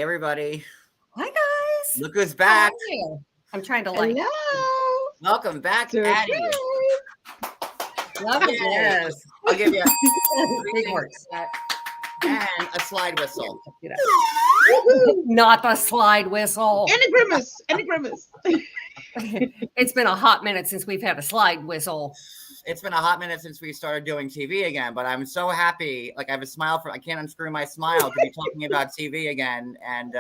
everybody. Hi, guys. Look who's back. How are you? I'm trying to Hello. Welcome back, Surprise. Addie. Love you. Yes. I'll give you Big words. and a slide whistle. Not the slide whistle. And a grimace. And a grimace. It's been a hot minute since we've had a slide whistle. It's been a hot minute since we started doing TV again, but I'm so happy. Like I have a smile I can't unscrew my smile to be talking about TV again and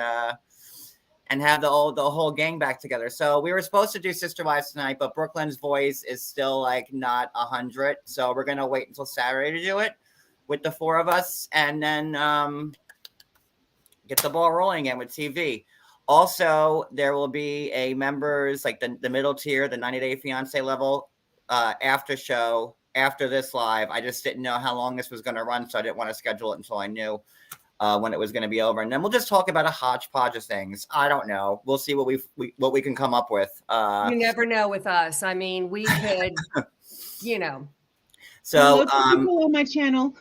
have the whole gang back together. So we were supposed to do Sister Wives tonight, but Brooklyn's voice is still like not 100. So we're gonna wait until Saturday to do it with the four of us, and then get the ball rolling again with TV. Also, there will be a members, like the middle tier, the 90 Day Fiance level, after show after this live. I just didn't know how long this was going to run, so I didn't want to schedule it until I knew when it was going to be over. And then we'll just talk about a hodgepodge of things. I don't know. We'll see what we can come up with. You never know with us. I mean, we could, you know. So people on my channel.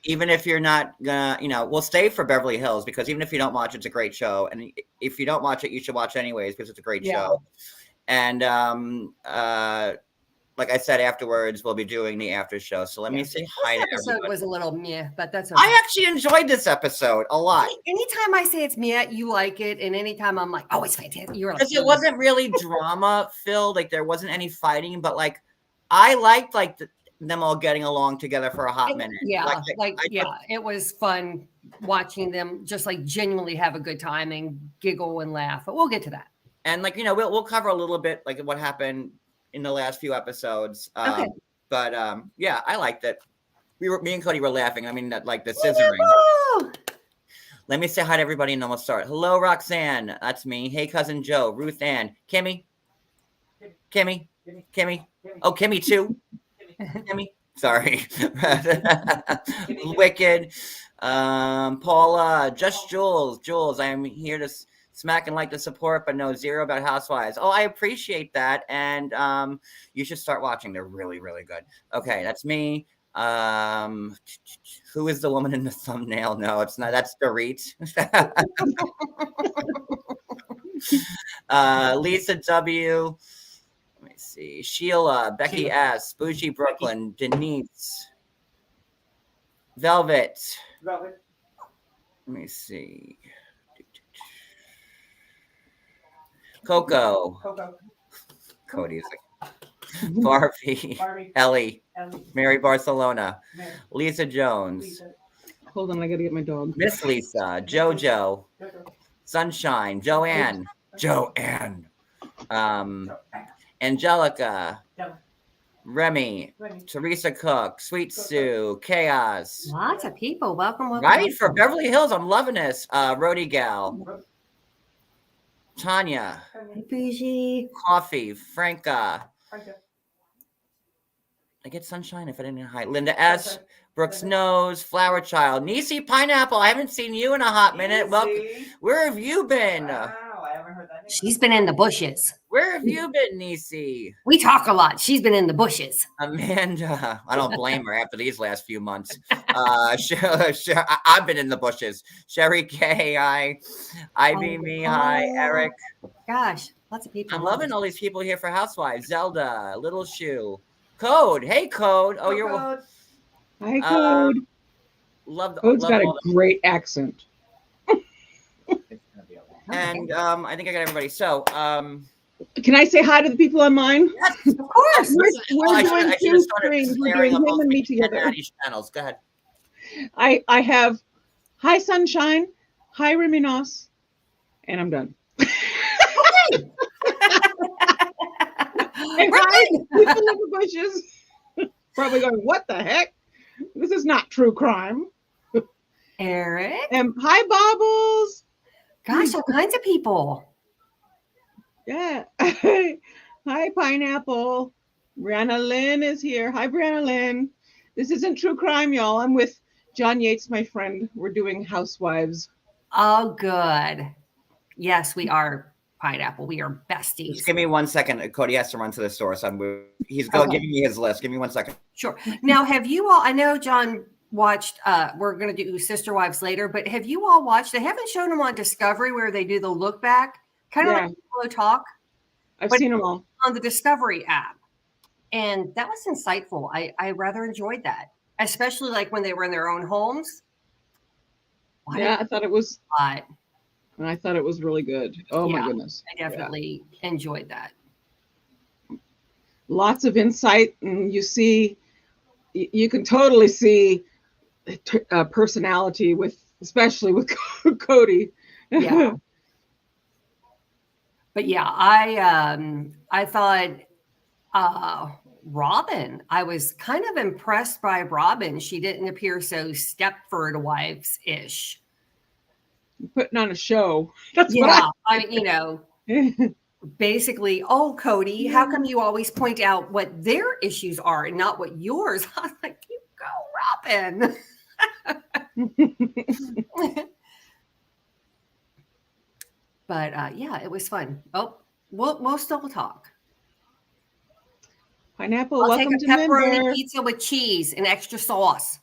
Even if you're not gonna, we'll stay for Beverly Hills, because even if you don't watch, it's a great show. And if you don't watch it, you should watch anyways, because it's a great show. And like I said, afterwards we'll be doing the after show. So let me say hi to everybody. Episode was a little meh, but that's okay. I actually enjoyed this episode a lot. Anytime I say it's meh, you like it, and anytime I'm like, oh, it's fantastic. You're like, because it wasn't really drama filled. Like there wasn't any fighting, but like I liked them all getting along together for a hot minute. Yeah, it was fun watching them just like genuinely have a good time and giggle and laugh. But we'll get to that. And we'll cover a little bit like what happened in the last few episodes. Okay. But yeah, I liked it. Me and Cody were laughing. I mean, like the scissoring. Let me say hi to everybody and then we'll start. Hello, Roxanne. That's me. Hey, cousin Joe, Ruth Ann, Kimmy. Oh, Kimmy too. Kimmy. Sorry. Wicked. Paula, just Jules, I am here to smack and like the support, but no zero about Housewives. Oh, I appreciate that. And you should start watching. They're really, really good. Okay, that's me. Who is the woman in the thumbnail? No, it's not. That's Dorit. Lisa W. Let me see. Sheila, Becky S, Bougie Brooklyn, Denise, Velvet. Let me see. Coco. Cody's like Barbie. Ellie. Mary Barcelona. Lisa Jones. Hold on, I gotta get my dog. Miss Lisa. Jojo. Sunshine. Joanne. Angelica, Remy, Teresa Cook, Sweet Sue, Chaos. Lots of people. Welcome. Right, for Beverly Hills. I'm loving this. Rody Gal. Tanya. Bougie. Coffee. Franca. I get Sunshine if I didn't hi. Linda S. Brooks Nose. Flower Child. Niecy Pineapple. I haven't seen you in a hot minute. Welcome. Where have you been? Wow, I haven't heard that name. She's been in the bushes. Where have you been, Niecy? We talk a lot. She's been in the bushes. Amanda, I don't blame her after these last few months. I've been in the bushes. Sherry K, Ivy, me, hi, Eric. Gosh, lots of people. I'm loving all these people here for Housewives. Zelda, Little Shoe, Code. Hey, Code. Oh, you're. Code. Hi, Code. Code's got a great accent. And I think I got everybody. So, can I say hi to the people on mine? Yes, of course. We're doing two screens. We're doing him and me together. Channels. Go ahead. I have hi Sunshine, hi Reminos, and I'm done. And hi people in the bushes. Probably going, what the heck? This is not true crime. Eric. And hi Bobbles. Gosh, all kinds of people. Yeah. Hi, Pineapple. Brianna Lynn is here. Hi, Brianna Lynn. This isn't true crime, y'all. I'm with John Yates, my friend. We're doing Housewives. Oh, good. Yes, we are, Pineapple. We are besties. Just give me 1 second. Cody has to run to the store, so he's giving me his list. Give me 1 second. Sure. Now, have you all, I know John watched, we're going to do Sister Wives later, but have you all watched, they haven't shown them on Discovery where they do the look back, kind of like Hello Talk. I've seen them all. On the Discovery app. And that was insightful. I rather enjoyed that, especially like when they were in their own homes. I thought it was, and I thought it was really good. Oh my goodness. I definitely enjoyed that. Lots of insight, and you can totally see personality especially with Cody. Yeah. But yeah, I thought Robin, I was kind of impressed by Robin. She didn't appear so Stepford Wives-ish. Putting on a show. That's basically, oh, Cody, how come you always point out what their issues are and not what yours? I was like, you go, Robin. But it was fun. Oh, we'll still talk. Pineapple, I'll welcome take a to pepperoni member. pizza with cheese and extra sauce.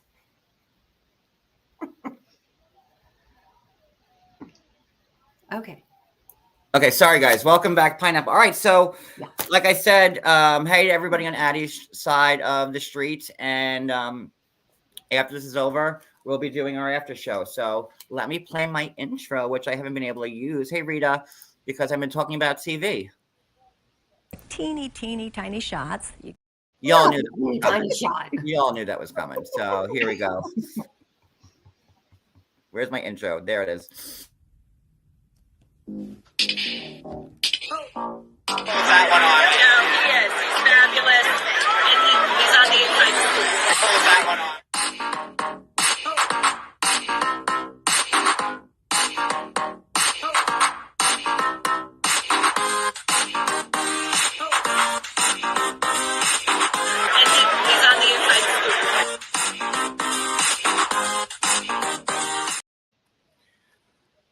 Okay. Okay, sorry guys. Welcome back, Pineapple. All right, so like I said, hey to everybody on Addie's side of the street, and after this is over, we'll be doing our after show. So let me play my intro, which I haven't been able to use. Hey Rita, because I've been talking about TV. Teeny, tiny shots. Y'all knew that was coming. Y'all knew that was coming. So here we go. Where's my intro? There it is. That one on. He is. He's fabulous. And he's on the inside. Pull that one on. And he's on the inside.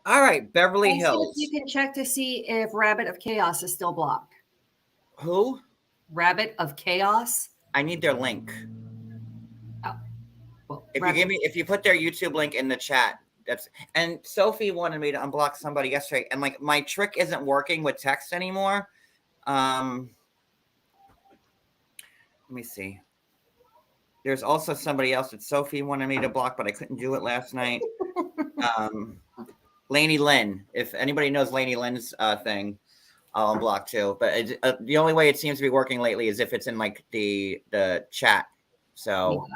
All right, Beverly Hills. You can check to see if Rabbit of Chaos is still blocked. Who? Rabbit of Chaos. I need their link. Oh, well, If you put their YouTube link in the chat, and Sophie wanted me to unblock somebody yesterday, and like my trick isn't working with text anymore. Let me see. There's also somebody else that Sophie wanted me to block, but I couldn't do it last night. Lainey Lynn. If anybody knows Lainey Lynn's thing, I'll unblock too. But the only way it seems to be working lately is if it's in like the chat. So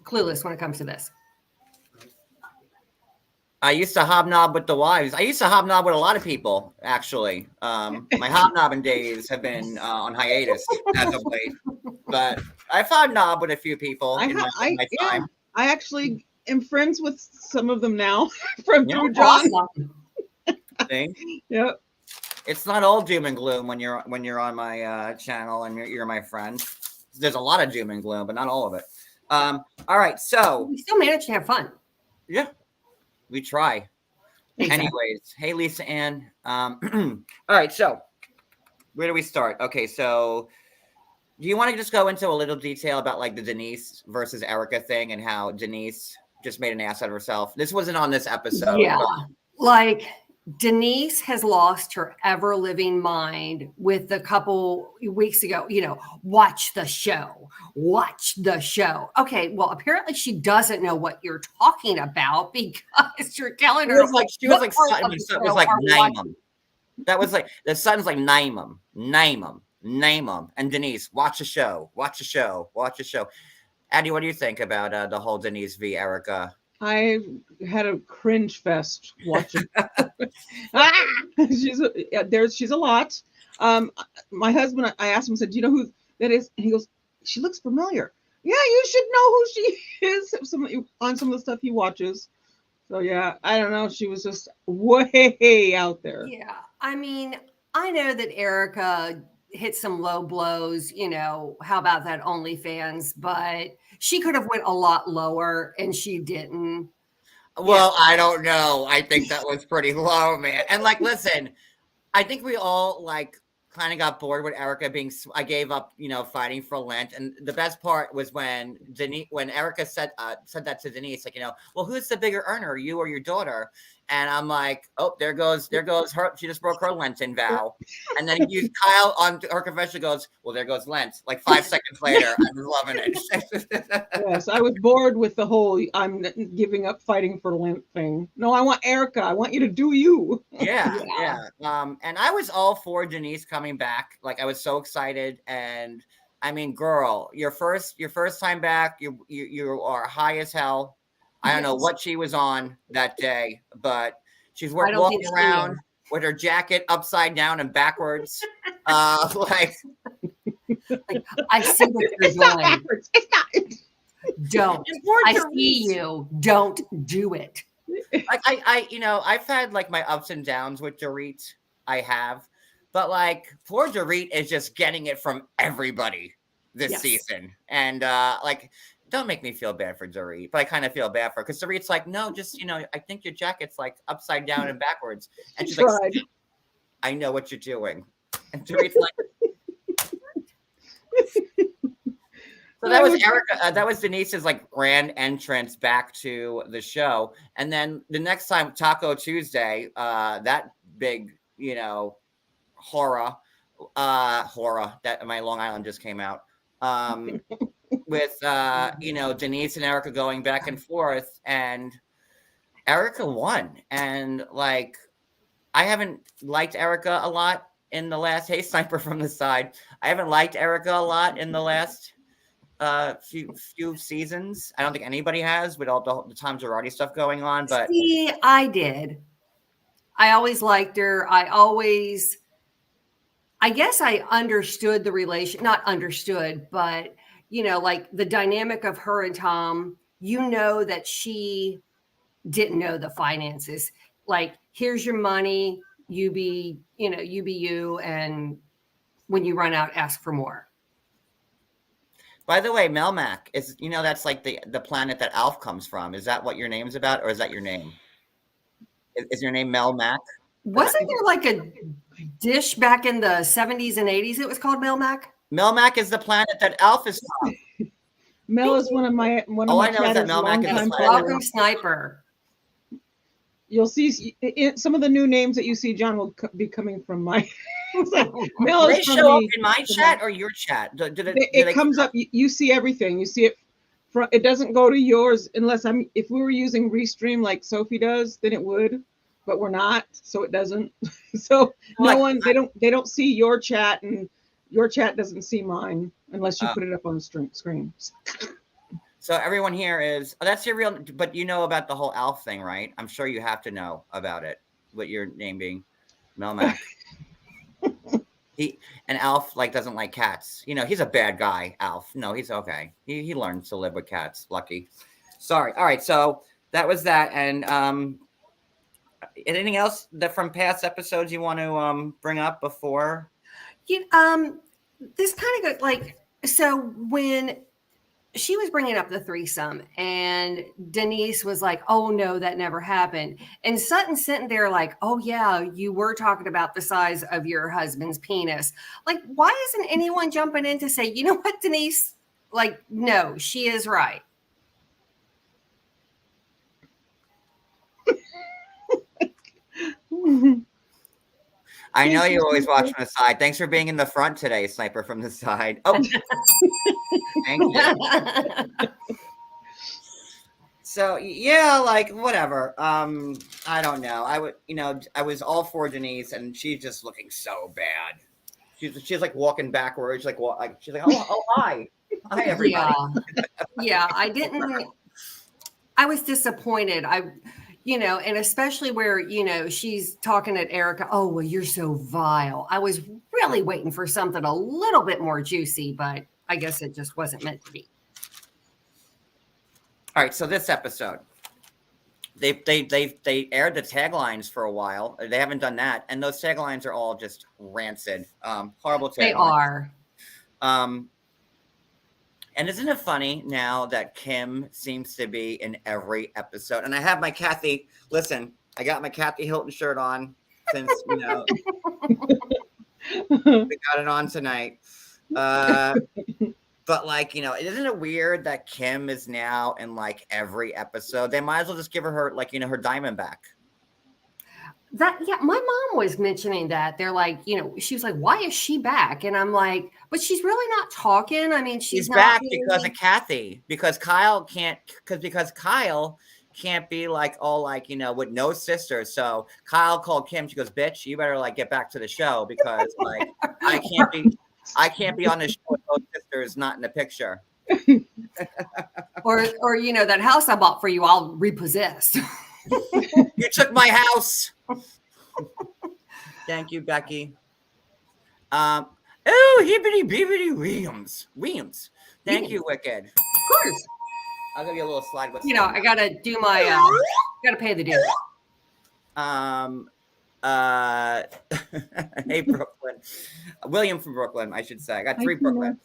clueless when it comes to this. I used to hobnob with the wives. I used to hobnob with a lot of people, actually. My hobnobbing days have been on hiatus as of late. But I've hobnobbed with a few people in my time. I actually am friends with some of them now through John. Awesome. Yep. It's not all doom and gloom when you're on my channel and you're my friend. There's a lot of doom and gloom, but not all of it. All right, so we still managed to have fun. Yeah, we try. Exactly. Anyways, hey Lisa Ann. All right, so where do we start? Okay, so do you want to just go into a little detail about like the Denise versus Erica thing and how Denise just made an ass out of herself? This wasn't on this episode. Yeah, like Denise has lost her ever living mind with a couple weeks ago, watch the show. Okay, well, apparently she doesn't know what you're talking about because you're telling her. She was like Naimum. That was like, the son's like Naimum. And Denise, watch the show. Addie, what do you think about the whole Denise v. Erica? I had a cringe fest watching. She's a lot. My husband, I asked him, I said, do you know who that is? And he goes, she looks familiar. Yeah, you should know who she is on some of the stuff he watches. So yeah, I don't know. She was just way out there. Yeah, I mean, I know that Erica hit some low blows, how about that OnlyFans, but she could have went a lot lower and she didn't. Well, I don't know. I think that was pretty low, man. And like, listen, I think we all like kind of got bored with Erica being. I gave up, fighting for Lent. And the best part was when Erica said that to Denise, like, well, who's the bigger earner, you or your daughter? And I'm like, oh, there goes her. She just broke her Lenten vow. And then Kyle on her confession goes, well, there goes Lent. Like 5 seconds later, I'm loving it. Yes, I was bored with the whole I'm giving up fighting for Lent thing. No, I want Erica. I want you to do you. Yeah. And I was all for Denise coming back. Like, I was so excited. And I mean, girl, your first time back, you are high as hell. I don't know what she was on that day, but she's walking around with her jacket upside down and backwards. Like I see what you're It's not doing. backwards. It's not. Don't. I see you. Don't do it. like I've had like my ups and downs with Dorit. I have, but like poor Dorit is just getting it from everybody this season, and like. Don't make me feel bad for Dorit, but I kind of feel bad for her because Dorit's like, no, just, I think your jacket's like upside down and backwards. And she's like, I know what you're doing. And Dorit's like, so that was Erica. That was Denise's like grand entrance back to the show. And then the next time, Taco Tuesday, that big, horror that my Long Island just came out. With Denise and Erica going back and forth, and Erica won. And like, I haven't liked Erica a lot in the last. Hey, Sniper from the side. I haven't liked Erica a lot in the last few seasons. I don't think anybody has with all the Tom Girardi stuff going on. But see, I did. I always liked her. I guess I understood the relation. Not understood, but. Like the dynamic of her and Tom, that she didn't know the finances. Like, here's your money. You be you. And when you run out, ask for more. By the way, Melmac is, that's like the planet that Alf comes from. Is that what your name's about? Or is that your name? Is your name Melmac? Wasn't there like a dish back in the 70s and 80s? It was called Melmac. Melmac is the planet that Alf is from. Mel is one of my I know is that Melmac is the planet. Welcome, Sniper. You'll see some of the new names that you see, John, will be coming from my. Mel is from show up in my chat or your chat? It comes up. You see everything. You see it. It doesn't go to yours unless if we were using Restream like Sophie does, then it would, but we're not, so it doesn't. So they don't see your chat, and your chat doesn't see mine unless you put it up on the screen. So everyone here is, that's your real, but you know about the whole Alf thing, right? I'm sure you have to know about it, with your name being Melmac. And Alf doesn't like cats. He's a bad guy, Alf. No, he's okay. He learns to live with cats. Lucky. Sorry. All right. So that was that. And anything else that from past episodes you want to bring up before? This kind of goes so when she was bringing up the threesome and Denise was like, oh no, that never happened. And Sutton's sitting there like, oh yeah, you were talking about the size of your husband's penis. Like, why isn't anyone jumping in to say, you know what, Denise? Like, no, she is right. I know you always watch from the side. Thanks for being in the front today, Sniper from the side. Oh, thank you. So yeah, whatever. I don't know. I was all for Denise, and she's just looking so bad. She's like walking backwards, she's like, oh hi, everybody. Yeah, I was disappointed. And especially where, she's talking at Erica, oh, well, you're so vile. I was really waiting for something a little bit more juicy, but I guess it just wasn't meant to be. All right. So this episode, they aired the taglines for a while. They haven't done that. And those taglines are all just rancid. Horrible taglines. They are. And isn't it funny now that Kim seems to be in every episode? And I have my Kathy. Listen, I got my Kathy Hilton shirt on since We got it on tonight. But like, isn't it weird that Kim is now in like every episode? They might as well just give her like, her diamond back. My mom was mentioning that. They're like, she was like, why is she back? And I'm like, but she's really not talking. I mean, she's not back being... because of Kathy, because Kyle can't be like all like, with no sisters. So Kyle called Kim. She goes, bitch, you better like get back to the show because like I can't be on the show with no sisters not in the picture. or that house I bought for you, I'll repossess. You took my house. Thank you, Becky. Oh, hibbity bibbity Williams. Thank you, Wicked. Of course. I'll give you a little slide with I gotta do my gotta pay the dues. Hey, Brooklyn. William from Brooklyn, I should say. I got 3 Brooklyn.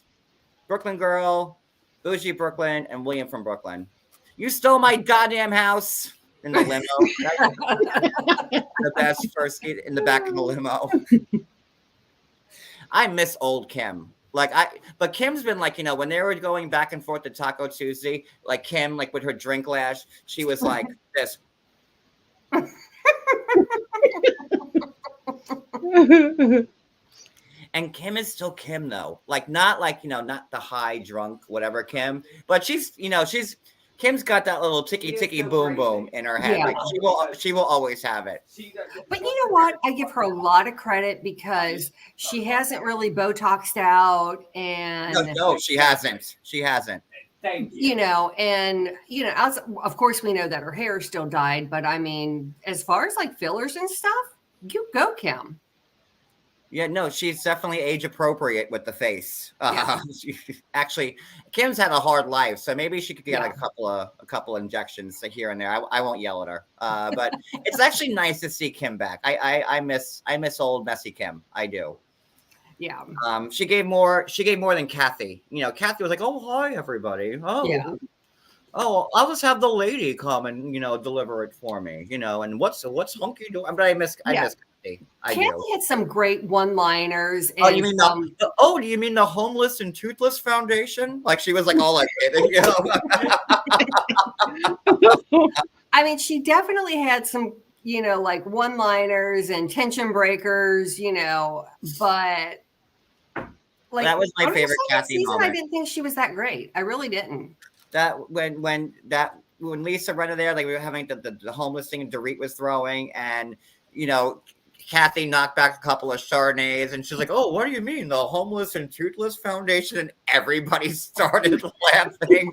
Brooklyn girl, bougie Brooklyn, and William from Brooklyn. You stole my goddamn house. In the limo. The best first seat in the back of the limo. I miss old Kim. But Kim's been like, when they were going back and forth to Taco Tuesday, like Kim, like with her drink lash, she was like this. And Kim is still Kim though. Like not like, not the high drunk, whatever Kim, but Kim's got that little ticky boom boom in her head. Yeah. Like she will always have it. But you know what? I give her a lot of credit because she hasn't really Botoxed out, and no, she hasn't. She hasn't. Thank you. Of course we know that her hair is still dyed, but I mean, as far as like fillers and stuff, you go, Kim. Yeah, no, she's definitely age appropriate with the face. Actually, Kim's had a hard life, so maybe she could get like a couple injections here and there. I won't yell at her, but it's actually nice to see Kim back. I miss old messy Kim. I do. Yeah. She gave more than Kathy. Kathy was like, "Oh, hi everybody. Oh, yeah. Oh, I'll just have the lady come and deliver it for me. And what's hunky doing?" But I miss Kathy. Kathy had some great one-liners. Oh, you mean do you mean the Homeless and Toothless Foundation? Like she was like all like, I mean, she definitely had some, like one-liners and tension breakers, but like that was my favorite Kathy moment. I didn't think she was that great. I really didn't. That when Lisa rented there, like we were having the homeless thing and Dorit was throwing, and Kathy knocked back a couple of Chardonnays, and she's like, "Oh, what do you mean, the Homeless and Toothless Foundation?" And everybody started laughing.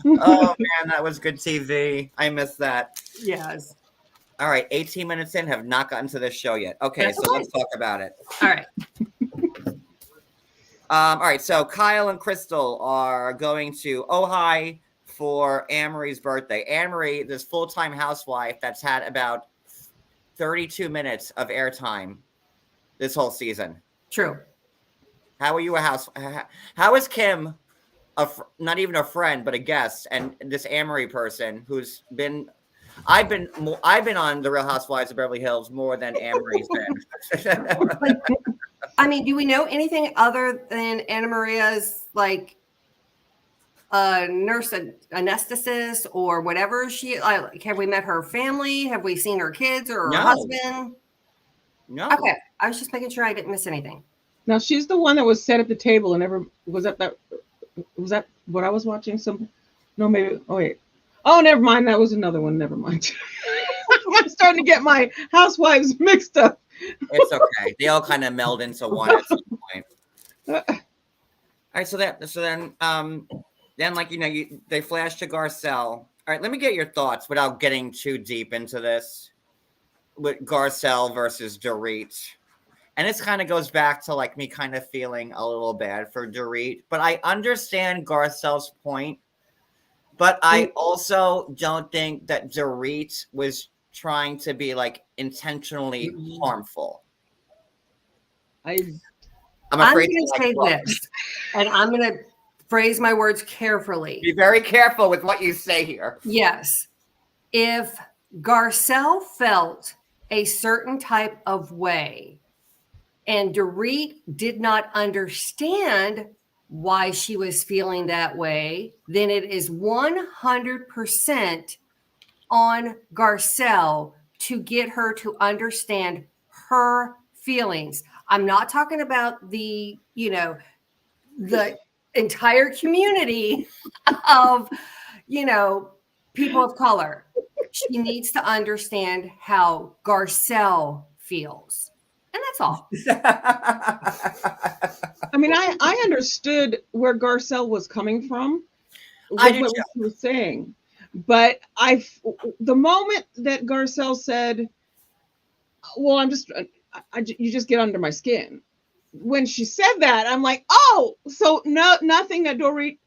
Oh man, that was good TV. I missed that. Yes. All right, 18 minutes in, have not gotten to this show yet. Okay, so let's talk about it. All right. All right, so Kyle and Crystal are going to Ojai for Anne-Marie's birthday. Anne-Marie, this full-time housewife that's had about 32 minutes of airtime this whole season. True. How are you how is Kim, not even a friend, but a guest, and this Anne-Marie person who's been... I've been on The Real Housewives of Beverly Hills more than Anne-Marie's been. I mean, do we know anything other than Anna Maria's like nurse anesthetist or whatever she like? Have we met her family? Have we seen her kids or her husband? No. Okay, I was just making sure I didn't miss anything. Now she's the one that was set at the table and never was that what I was watching? Maybe. Oh wait. Oh, never mind. That was another one. Never mind. I'm starting to get my housewives mixed up. It's okay. They all kind of meld into one at some point. All right. So then like they flash to Garcelle. All right. Let me get your thoughts without getting too deep into this with Garcelle versus Dorit. And this kind of goes back to like me kind of feeling a little bad for Dorit, but I understand Garcelle's point. But I also don't think that Dorit was trying to be like intentionally harmful. I'm going to say this, and I'm going to phrase my words carefully. Be very careful with what you say here. Yes. If Garcelle felt a certain type of way, and Dorit did not understand why she was feeling that way, then it is 100% on Garcelle to get her to understand her feelings. I'm not talking about the entire community of, people of color. She needs to understand how Garcelle feels. And that's all. I mean, I understood where Garcelle was coming from, I do what too. she was saying. But the moment that Garcelle said, well, you just get under my skin. When she said that, I'm like, oh, so nothing that Dorit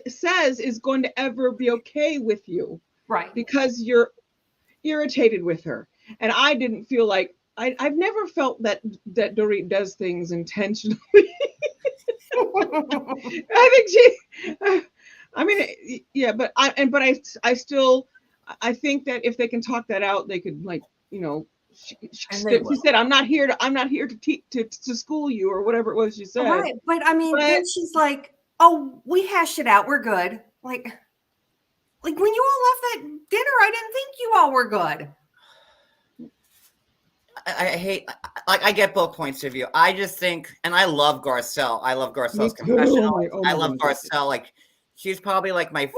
says is going to ever be okay with you. Right. Because you're irritated with her. And I didn't feel like, I've never felt that Dorit does things intentionally. I think I mean, yeah, but I think that if they can talk that out, they could, like, she said, I'm not here to school you, or whatever it was she said. Right. But I mean, then she's like, oh, we hashed it out. We're good. Like when you all left that dinner, I didn't think you all were good. I hate, like, I get both points of view. I just think, and I love Garcelle. I love Garcelle's confessional. I love Garcelle. Like, she's probably like my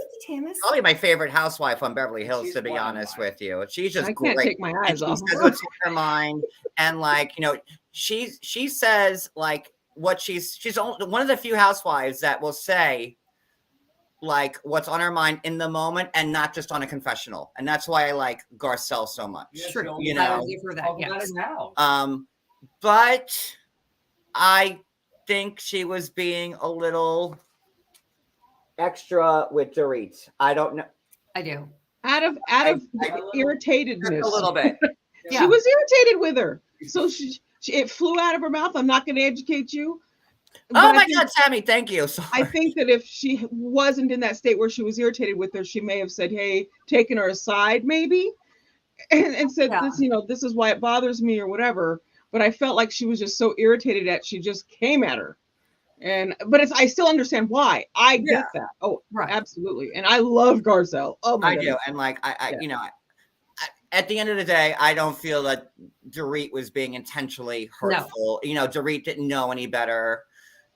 favorite housewife on Beverly Hills, to be honest with you. She's just I great. can't take my eyes off. She says what's in her mind, and like, she says like what she's one of the few housewives that will say like what's on her mind in the moment, and not just on a confessional. And that's why I like Garcelle so much. Sure. I would give her that. Yes. But I think she was being a little extra with Dorit. I don't know. I do. Out of irritatedness. A little bit. She was irritated with her. So it flew out of her mouth. I'm not going to educate you. Oh my God, Sammy, thank you. Sorry. I think that if she wasn't in that state where she was irritated with her, she may have said, hey, taken her aside maybe, and said, this is why it bothers me, or whatever. But I felt like she was just so irritated that she just came at her. But I still understand why. I get that. Oh, right. Absolutely. And I love Garcelle. Oh my God. I do. And like, at the end of the day, I don't feel that Dorit was being intentionally hurtful. No. Dorit didn't know any better.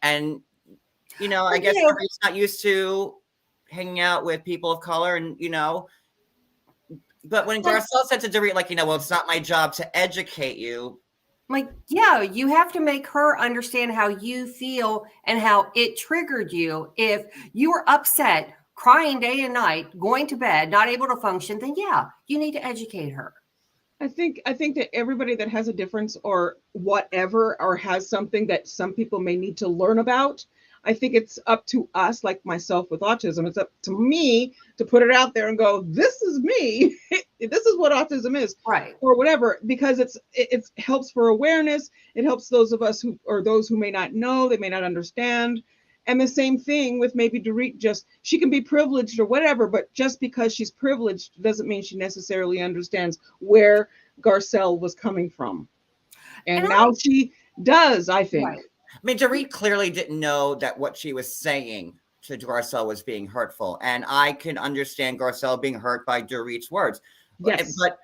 And, I guess Dorit's not used to hanging out with people of color, and, but when Garcelle said to Dorit, like, well, it's not my job to educate you. Like, yeah, you have to make her understand how you feel and how it triggered you. If you were upset, crying day and night, going to bed, not able to function, then yeah, you need to educate her. I think that everybody that has a difference or whatever, or has something that some people may need to learn about, I think it's up to us, like myself with autism, it's up to me to put it out there and go, this is me. This is what autism is. Right. Or whatever, because it helps for awareness. It helps those of us those who may not know, they may not understand. And the same thing with maybe Dorit, she can be privileged or whatever, but just because she's privileged doesn't mean she necessarily understands where Garcelle was coming from. And now she does, I think. Right. I mean, Dorit clearly didn't know that what she was saying to Garcelle was being hurtful. And I can understand Garcelle being hurt by Dorit's words. Yes. But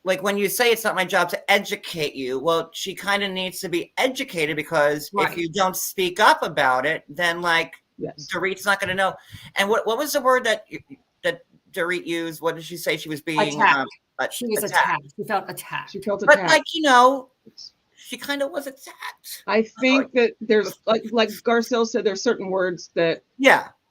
like when you say it's not my job to educate you, well, she kind of needs to be educated, because if you don't speak up about it, then like Dorit's not going to know. And what was the word that Dorit used? What did she say? She was being attacked. She was attacked. She felt attacked. She felt attacked. But like, she kind of was attacked. I think that there's like Garcelle said, there's certain words that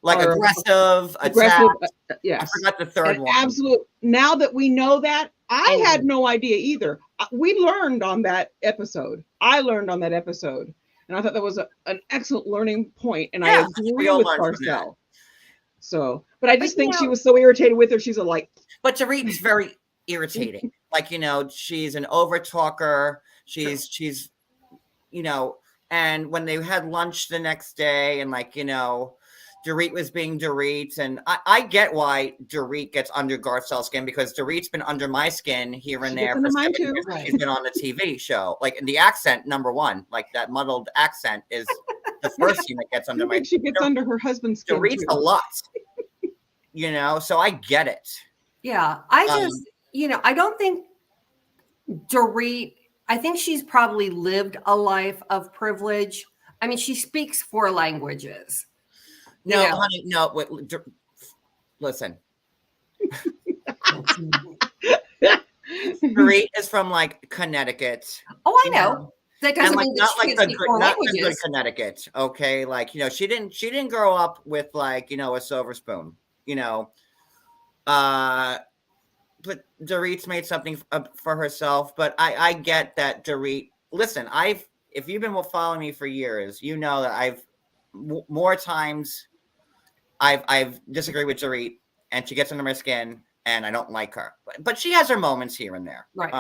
like aggressive, attacked. Yes. I forgot the third one. Absolute. Now that we know that, I had no idea either. We learned on that episode. I learned on that episode, and I thought that was an excellent learning point. And I agree with Garcelle. So, but I just think she was so irritated with her. She's but Dorit's very irritating. Like, she's an over talker. She's, and when they had lunch the next day, and like, Dorit was being Dorit, and I get why Dorit gets under Garcelle's skin, because Dorit's been under my skin here and She gets there under for mine 7 too. years. Right. She's been on the TV show. Like, the accent, number one, like that muddled accent is the first thing that gets under I my think she gets under her husband's skin Dorit's a too. lot. So I get it. Yeah, I just, I don't think Dorit, I think she's probably lived a life of privilege. I mean, she speaks 4 languages. No, honey, no. Wait, listen. Dorit is from like Connecticut. Oh, I know. That And doesn't like mean not that she like can the speak good, 4 not the good languages. Connecticut. Okay, like she didn't grow up with like a silver spoon. But Dorit's made something for herself. But I get that Dorit. Listen, if you've been following me for years, you know that I've more times I've disagreed with Dorit, and she gets under my skin, and I don't like her. But she has her moments here and there. Right.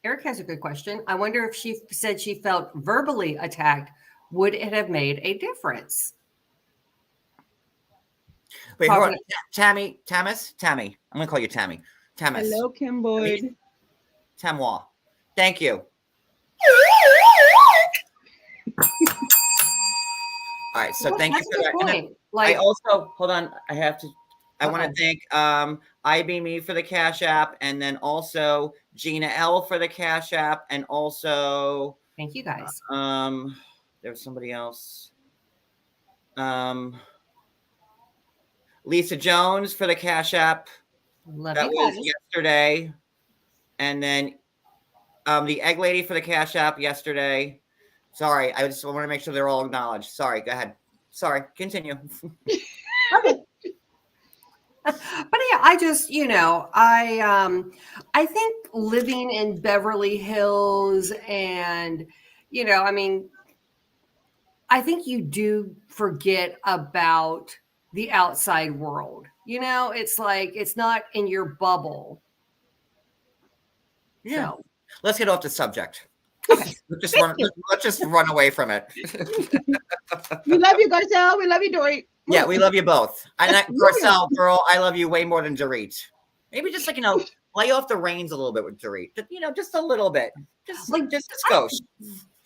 Eric has a good question. I wonder if she said she felt verbally attacked, would it have made a difference? Wait, hold on. Tammy. I'm gonna call you Tammy. Tamis. Hello, Kim Boyd. Tamois. Thank you. All right, so thank you for that. And then I also hold on. I want to thank I Be Me for the Cash App, and then also Gina L for the Cash App, and also thank you guys. There's somebody else. Lisa Jones for the Cash App. That was yesterday. And then the Egg Lady for the Cash App yesterday. Sorry, I just want to make sure they're all acknowledged. Sorry, go ahead. Sorry, continue. But yeah, I just, I think living in Beverly Hills and, I mean, I think you do forget about the outside world. It's like, it's not in your bubble. Yeah. So. Let's get off the subject. Okay. Let's just run away from it. We love you, Garcelle. We love you, Dorit. Yeah, we love you both. And Garcelle, girl, I love you way more than Dorit. Maybe just like, lay off the reins a little bit with Dorit. Just a little bit. Just a skosh.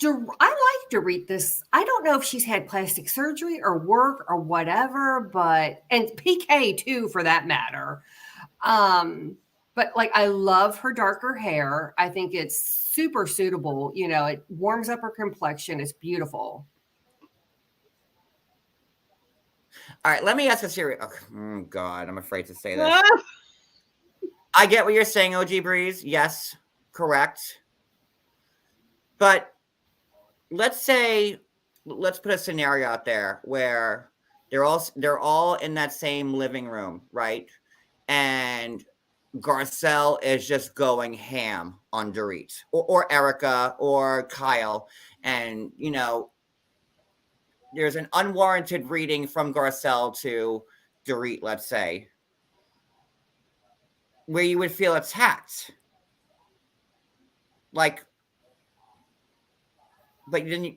I like Dorit this. I don't know if she's had plastic surgery or work or whatever, and PK too, for that matter. But like, I love her darker hair. I think it's super suitable. It warms up her complexion. It's beautiful. All right, let me ask a serious. Oh, God, I'm afraid to say this. I get what you're saying, OG Breeze. Yes, correct. But let's put a scenario out there where they're all in that same living room, right? And Garcelle is just going ham on Dorit or Erica or Kyle, and there's an unwarranted reading from Garcelle to Dorit, let's say, where you would feel attacked. Like, but then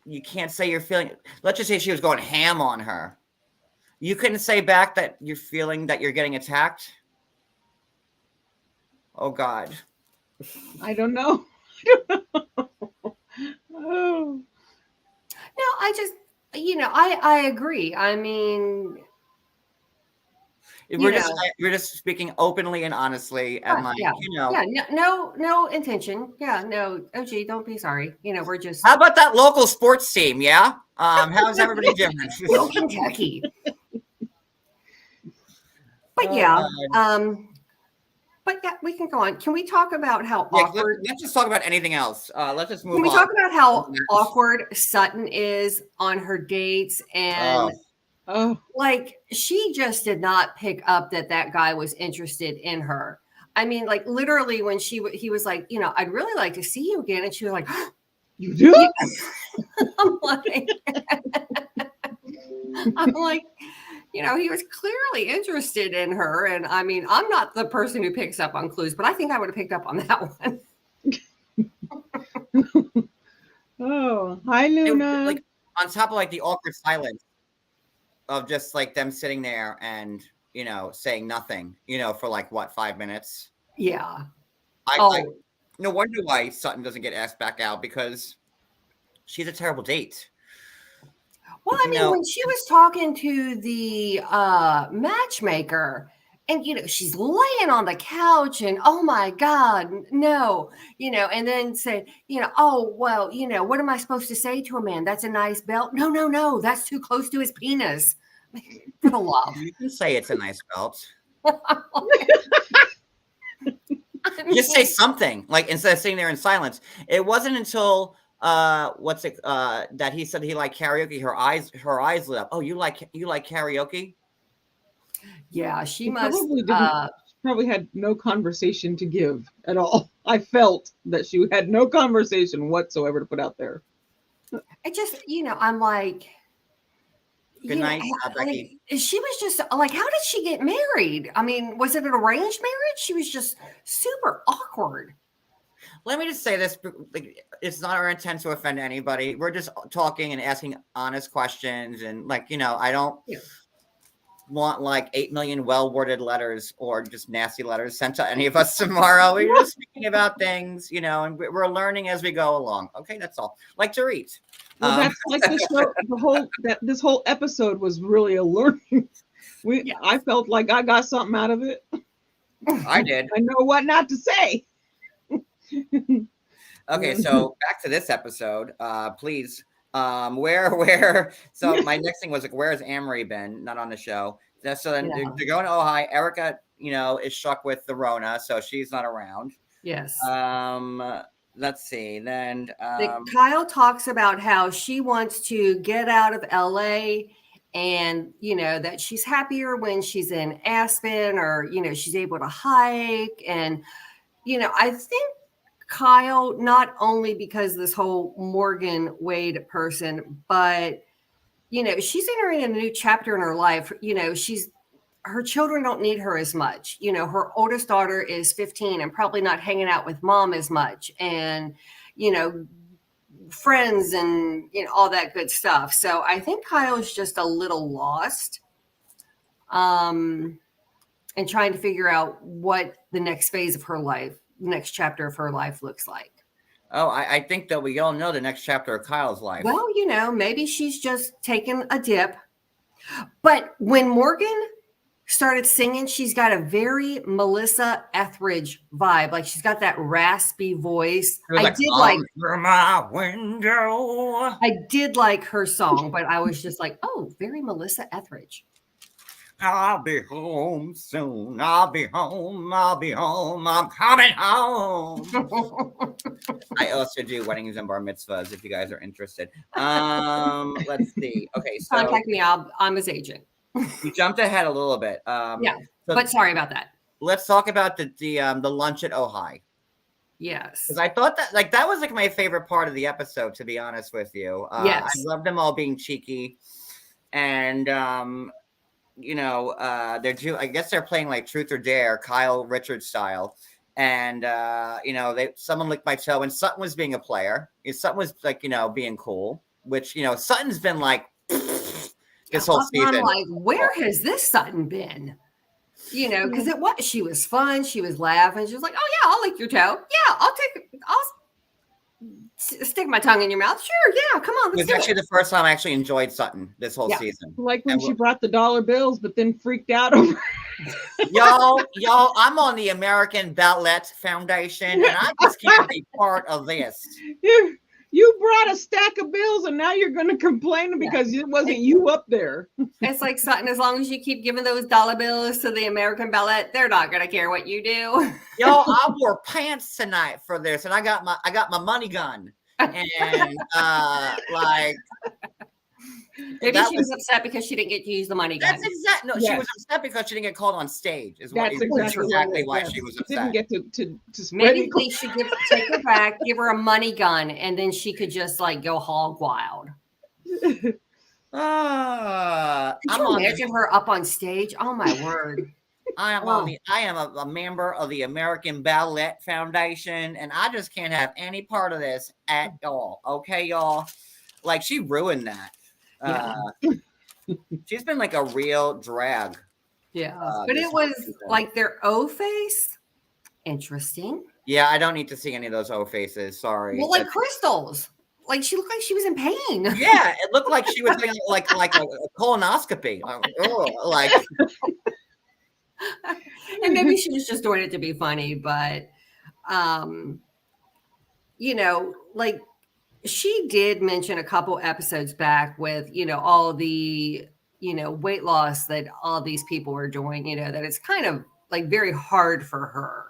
you can't say you're feeling. Let's just say she was going ham on her. You couldn't say back that you're feeling that you're getting attacked. Oh, God. I don't know. Oh. No, I just, I agree. I mean, we're just speaking openly and honestly, and no intention. Yeah, no, OG, don't be sorry. We're just. How about that local sports team? Yeah, how's everybody doing? Go Kentucky. But yeah, we can go on. Can we talk about how awkward? Let's just talk about anything else. Let's just move on. Can we talk about how awkward Sutton is on her dates and? Like, she just did not pick up that guy was interested in her. I mean, like, literally when he was like, I'd really like to see you again. And she was like, you do? I'm like, he was clearly interested in her. And I mean, I'm not the person who picks up on clues, but I think I would have picked up on that one. Oh, hi, Luna. Like, on top of like the awkward silence. of just like them sitting there and saying nothing, for like what 5 minutes. Yeah. I no wonder why Sutton doesn't get asked back out, because she's a terrible date. Well, I mean, when she was talking to the matchmaker, and she's laying on the couch, and oh my God, no, and then said, oh well, what am I supposed to say to a man? That's a nice belt. No, that's too close to his penis. For the love, You can say it's a nice belt. I mean, Just say something, like, instead of sitting there in silence. It wasn't until that he said he liked karaoke, her eyes lit up. Oh, you like karaoke? yeah, she She must. probably had no conversation to give at all. I felt that she had no conversation whatsoever to put out there. I just, I'm like, Good night, Becky. She was just like, how did she get married? I mean, was it an arranged marriage? She was just super awkward. Let me just say this. Like, it's not our intent to offend anybody. We're just talking and asking honest questions. And I don't want like 8 million well-worded letters or just nasty letters sent to any of us tomorrow. We're just speaking about things, and we're learning as we go along. Okay, that's all. Like Dorit. Well, that's like this whole episode was really a learning. I felt like I got something out of it. I did. I know what not to say. Okay, so back to this episode, please. Where? So my next thing was like, where has Amory been? Not on the show. So then they're going to Ojai. Erica, is struck with the Rona, so she's not around. Yes. Let's see. Then Kyle talks about how she wants to get out of LA, and that she's happier when she's in Aspen, or she's able to hike. And I think Kyle, not only because this whole Morgan Wade person, but she's entering a new chapter in her life. Her children don't need her as much. Her oldest daughter is 15 and probably not hanging out with mom as much, and friends and all that good stuff. So I think Kyle's just a little lost, and trying to figure out what the next phase of her life, next chapter of her life looks like. Oh, I think that we all know the next chapter of Kyle's life. Well, maybe she's just taken a dip. But when Morgan started singing, she's got a very Melissa Etheridge vibe. Like, she's got that raspy voice. I did like through my window. I did like her song, but I was just like, oh, very Melissa Etheridge. I'll be home soon. I'll be home. I'm coming home. I also do weddings and bar mitzvahs if you guys are interested. Let's see. Okay, so contact me. I'm his agent. You jumped ahead a little bit. But sorry about that. Let's talk about the lunch at Ojai. Yes. Because I thought that was like my favorite part of the episode, to be honest with you. Yes. I love them all being cheeky, and I guess they're playing like Truth or Dare, Kyle Richards style. And someone licked my toe, and Sutton was being a player. Sutton was like, being cool, which Sutton's been like this whole season. I'm like, where has this Sutton been? Because she was fun, she was laughing, she was like, oh yeah, I'll lick your toe. Yeah, I'll stick my tongue in your mouth. Sure, yeah, come on. It was actually the first time I actually enjoyed Sutton this whole season. Like when she brought the dollar bills, but then freaked out over. Y'all, I'm on the American Ballet Foundation, and I just can't be part of this. You brought a stack of bills, and now you're going to complain because it wasn't you up there. It's like, Sutton, as long as you keep giving those dollar bills to the American Ballet, they're not going to care what you do. Yo, I wore pants tonight for this, and I got my money gun, and maybe she was upset because she didn't get to use the money gun. That's exactly no. She was upset because she didn't get called on stage. That's exactly why she was upset. Didn't get to maybe we should take her back, give her a money gun, and then she could just like go hog wild. Could you imagine her up on stage? Oh my word! I am a member of the American Ballet Foundation, and I just can't have any part of this at all. Okay, y'all. Like, she ruined that. She's been like a real drag. Yeah, but this it whole was season. like their O face. Interesting. Yeah, I don't need to see any of those O faces. Sorry. Well, like Crystal's. Like she looked like she was in pain. Yeah, it looked like she was doing like a colonoscopy. Like, And maybe she was just doing it to be funny, but like she did mention a couple episodes back with, all the, weight loss that all these people are doing, that it's kind of like very hard for her.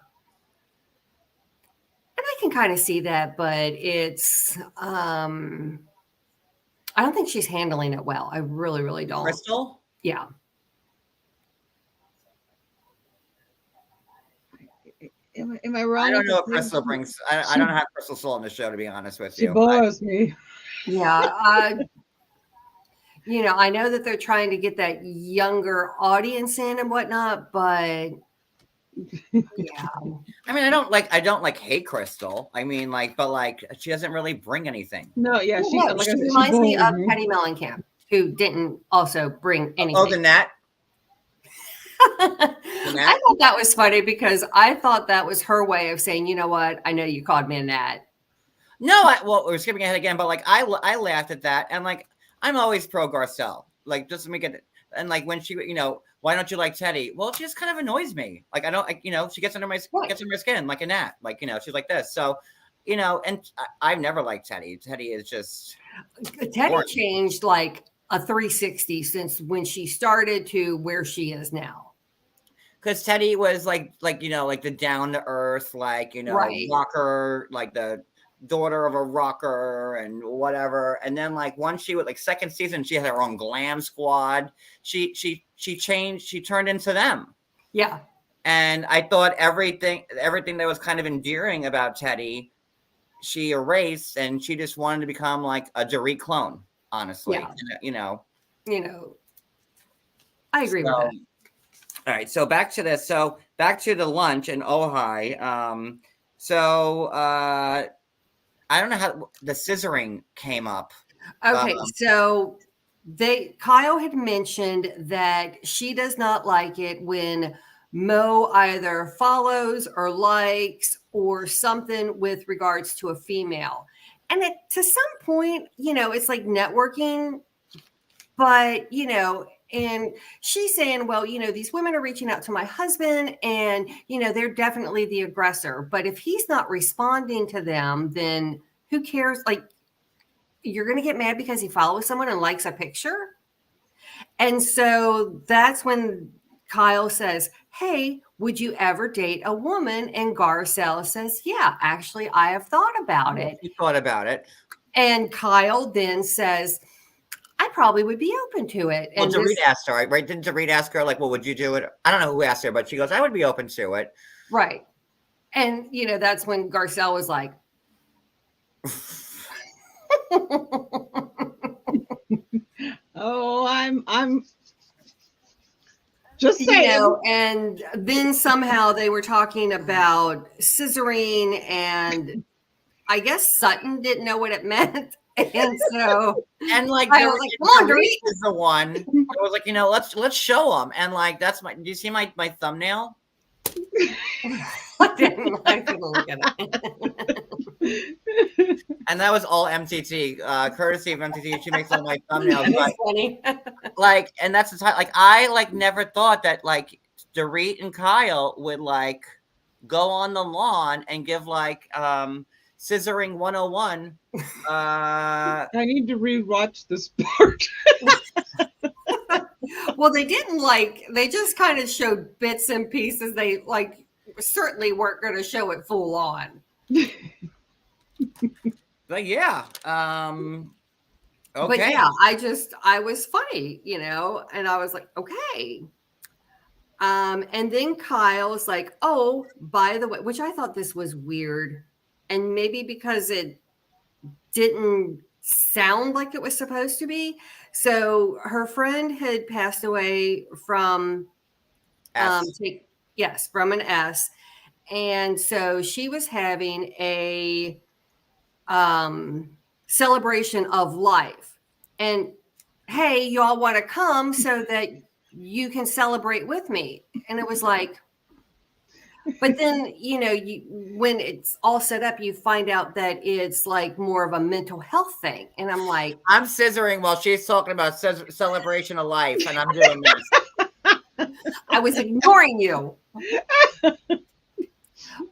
And I can kind of see that, but it's I don't think she's handling it well. I really, really don't. Crystal? Yeah. Am I wrong? I don't know if Crystal brings. I don't have Crystal Soul on the show, to be honest with She you. bores me. Yeah. I know that they're trying to get that younger audience in and whatnot, but yeah. I mean, I don't like hate Crystal. I mean, but she doesn't really bring anything. No, yeah, She reminds me of Patty Mellencamp, who didn't also bring anything. Oh, the Nat. I thought that was funny because I thought that was her way of saying, you know what? I know you called me a Nat. No, well, we're skipping ahead again, but I laughed at that, and I'm always pro Garcelle. Just to make it, and when she, why don't you like Teddy? Well, she just kind of annoys me. I don't, she gets under my skin like a gnat. She's like this. So, and I've never liked Teddy. Teddy is just Teddy boring. changed like a 360 since when she started to where she is now. Because Teddy was like the down to earth, right. Rocker, the daughter of a rocker and whatever. And then once she was second season, she had her own glam squad. She changed. She turned into them. Yeah. And I thought everything that was kind of endearing about Teddy, she erased, and she just wanted to become like a Dorit clone. Honestly, yeah. I agree with that. All right, so back to this. So back to the lunch in Ojai. I don't know how the scissoring came up. Okay, so Kyle had mentioned that she does not like it when Mo either follows or likes or something with regards to a female. And to some point, it's like networking, but, and she's saying, well, these women are reaching out to my husband and, they're definitely the aggressor. But if he's not responding to them, then who cares? You're going to get mad because he follows someone and likes a picture. And so that's when Kyle says, hey, would you ever date a woman? And Garcelle says, yeah, actually, I have thought about it. He thought about it. And Kyle then says, I probably would be open to it. Well, Dorit asked her, right? Didn't Dorit ask her, well, would you do it? I don't know who asked her, but she goes, I would be open to it. Right. And, that's when Garcelle was like, oh, I'm just saying. And then somehow they were talking about scissoring, and I guess Sutton didn't know what it meant. And so, and I was like, come on, Dorit is the one. I was like, let's show them. And that's do you see my thumbnail? I didn't look at it. And that was all MTT, courtesy of MTT. She makes all my thumbnails. That's funny. And that's the time. I never thought that Dorit and Kyle would go on the lawn and give scissoring 101. I need to rewatch this part. Well, they didn't they just kind of showed bits and pieces. They certainly weren't going to show it full on. But yeah. Okay. But yeah, I was funny, and I was like, okay. And then Kyle's like, oh, by the way, which I thought this was weird. And maybe because it didn't sound like it was supposed to be. So her friend had passed away from from an S. And so she was having a celebration of life. And hey, y'all want to come so that you can celebrate with me? And it was like, but then, when it's all set up, you find out that it's like more of a mental health thing. And I'm like, I'm scissoring while she's talking about celebration of life, and I'm doing this. I was ignoring you. But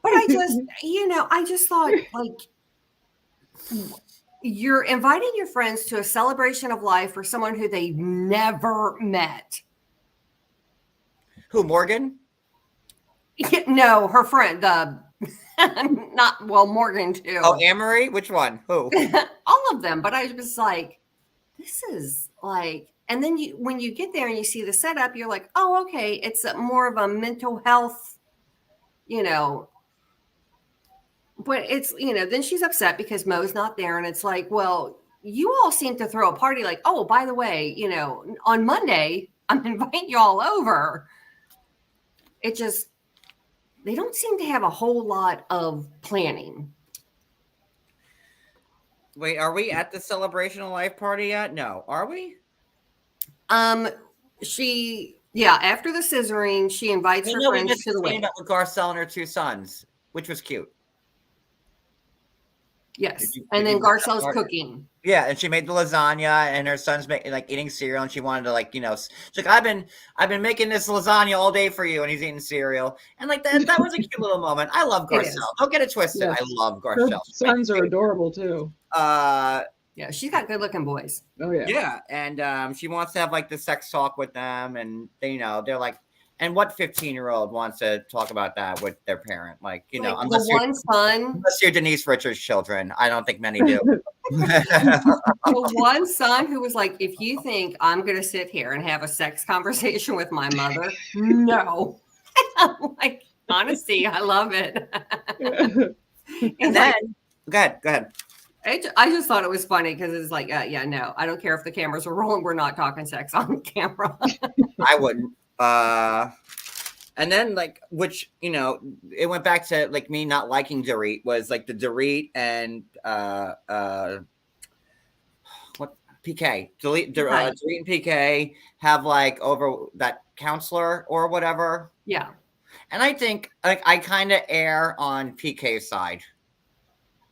I just thought, like, you're inviting your friends to a celebration of life for someone who they've never met. Who, Morgan? No, her friend, Morgan too. Oh, Amory? Which one? Who? All of them. But I was like, this is like, and then when you get there and you see the setup, you're like, oh, okay, it's more of a mental health, but it's, then she's upset because Mo's not there. And it's like, well, you all seem to throw a party like, oh, by the way, on Monday, I'm inviting you all over. It just, they don't seem to have a whole lot of planning. Wait, are we at the celebration of life party yet? No. Are we? After the scissoring, she invites her friends to the wedding. With Garcelle and her 2 sons, which was cute. Yes. And then Garcelle's cooking. Yeah, and she made the lasagna, and her son's eating cereal, and she wanted to she's like, I've been making this lasagna all day for you, and he's eating cereal, and like that was a cute little moment. I love Garcelle. Don't get it twisted. Yeah. I love Garcelle. Her sons are adorable too. Yeah, she's got good looking boys. Oh yeah. Yeah, and she wants to have like the sex talk with them, and they're like. And what 15-year-old wants to talk about that with their parent? Unless you're Denise Richards' children. I don't think many do. The one son who was like, if you think I'm going to sit here and have a sex conversation with my mother, no. I'm like, honesty, I love it. And then, go ahead. I just thought it was funny because it's like, no, I don't care if the cameras are rolling. We're not talking sex on camera. I wouldn't. And then which it went back to me not liking Dorit was the Dorit and what PK Dorit and PK have over that counselor or whatever. Yeah, and I think I kind of err on PK's side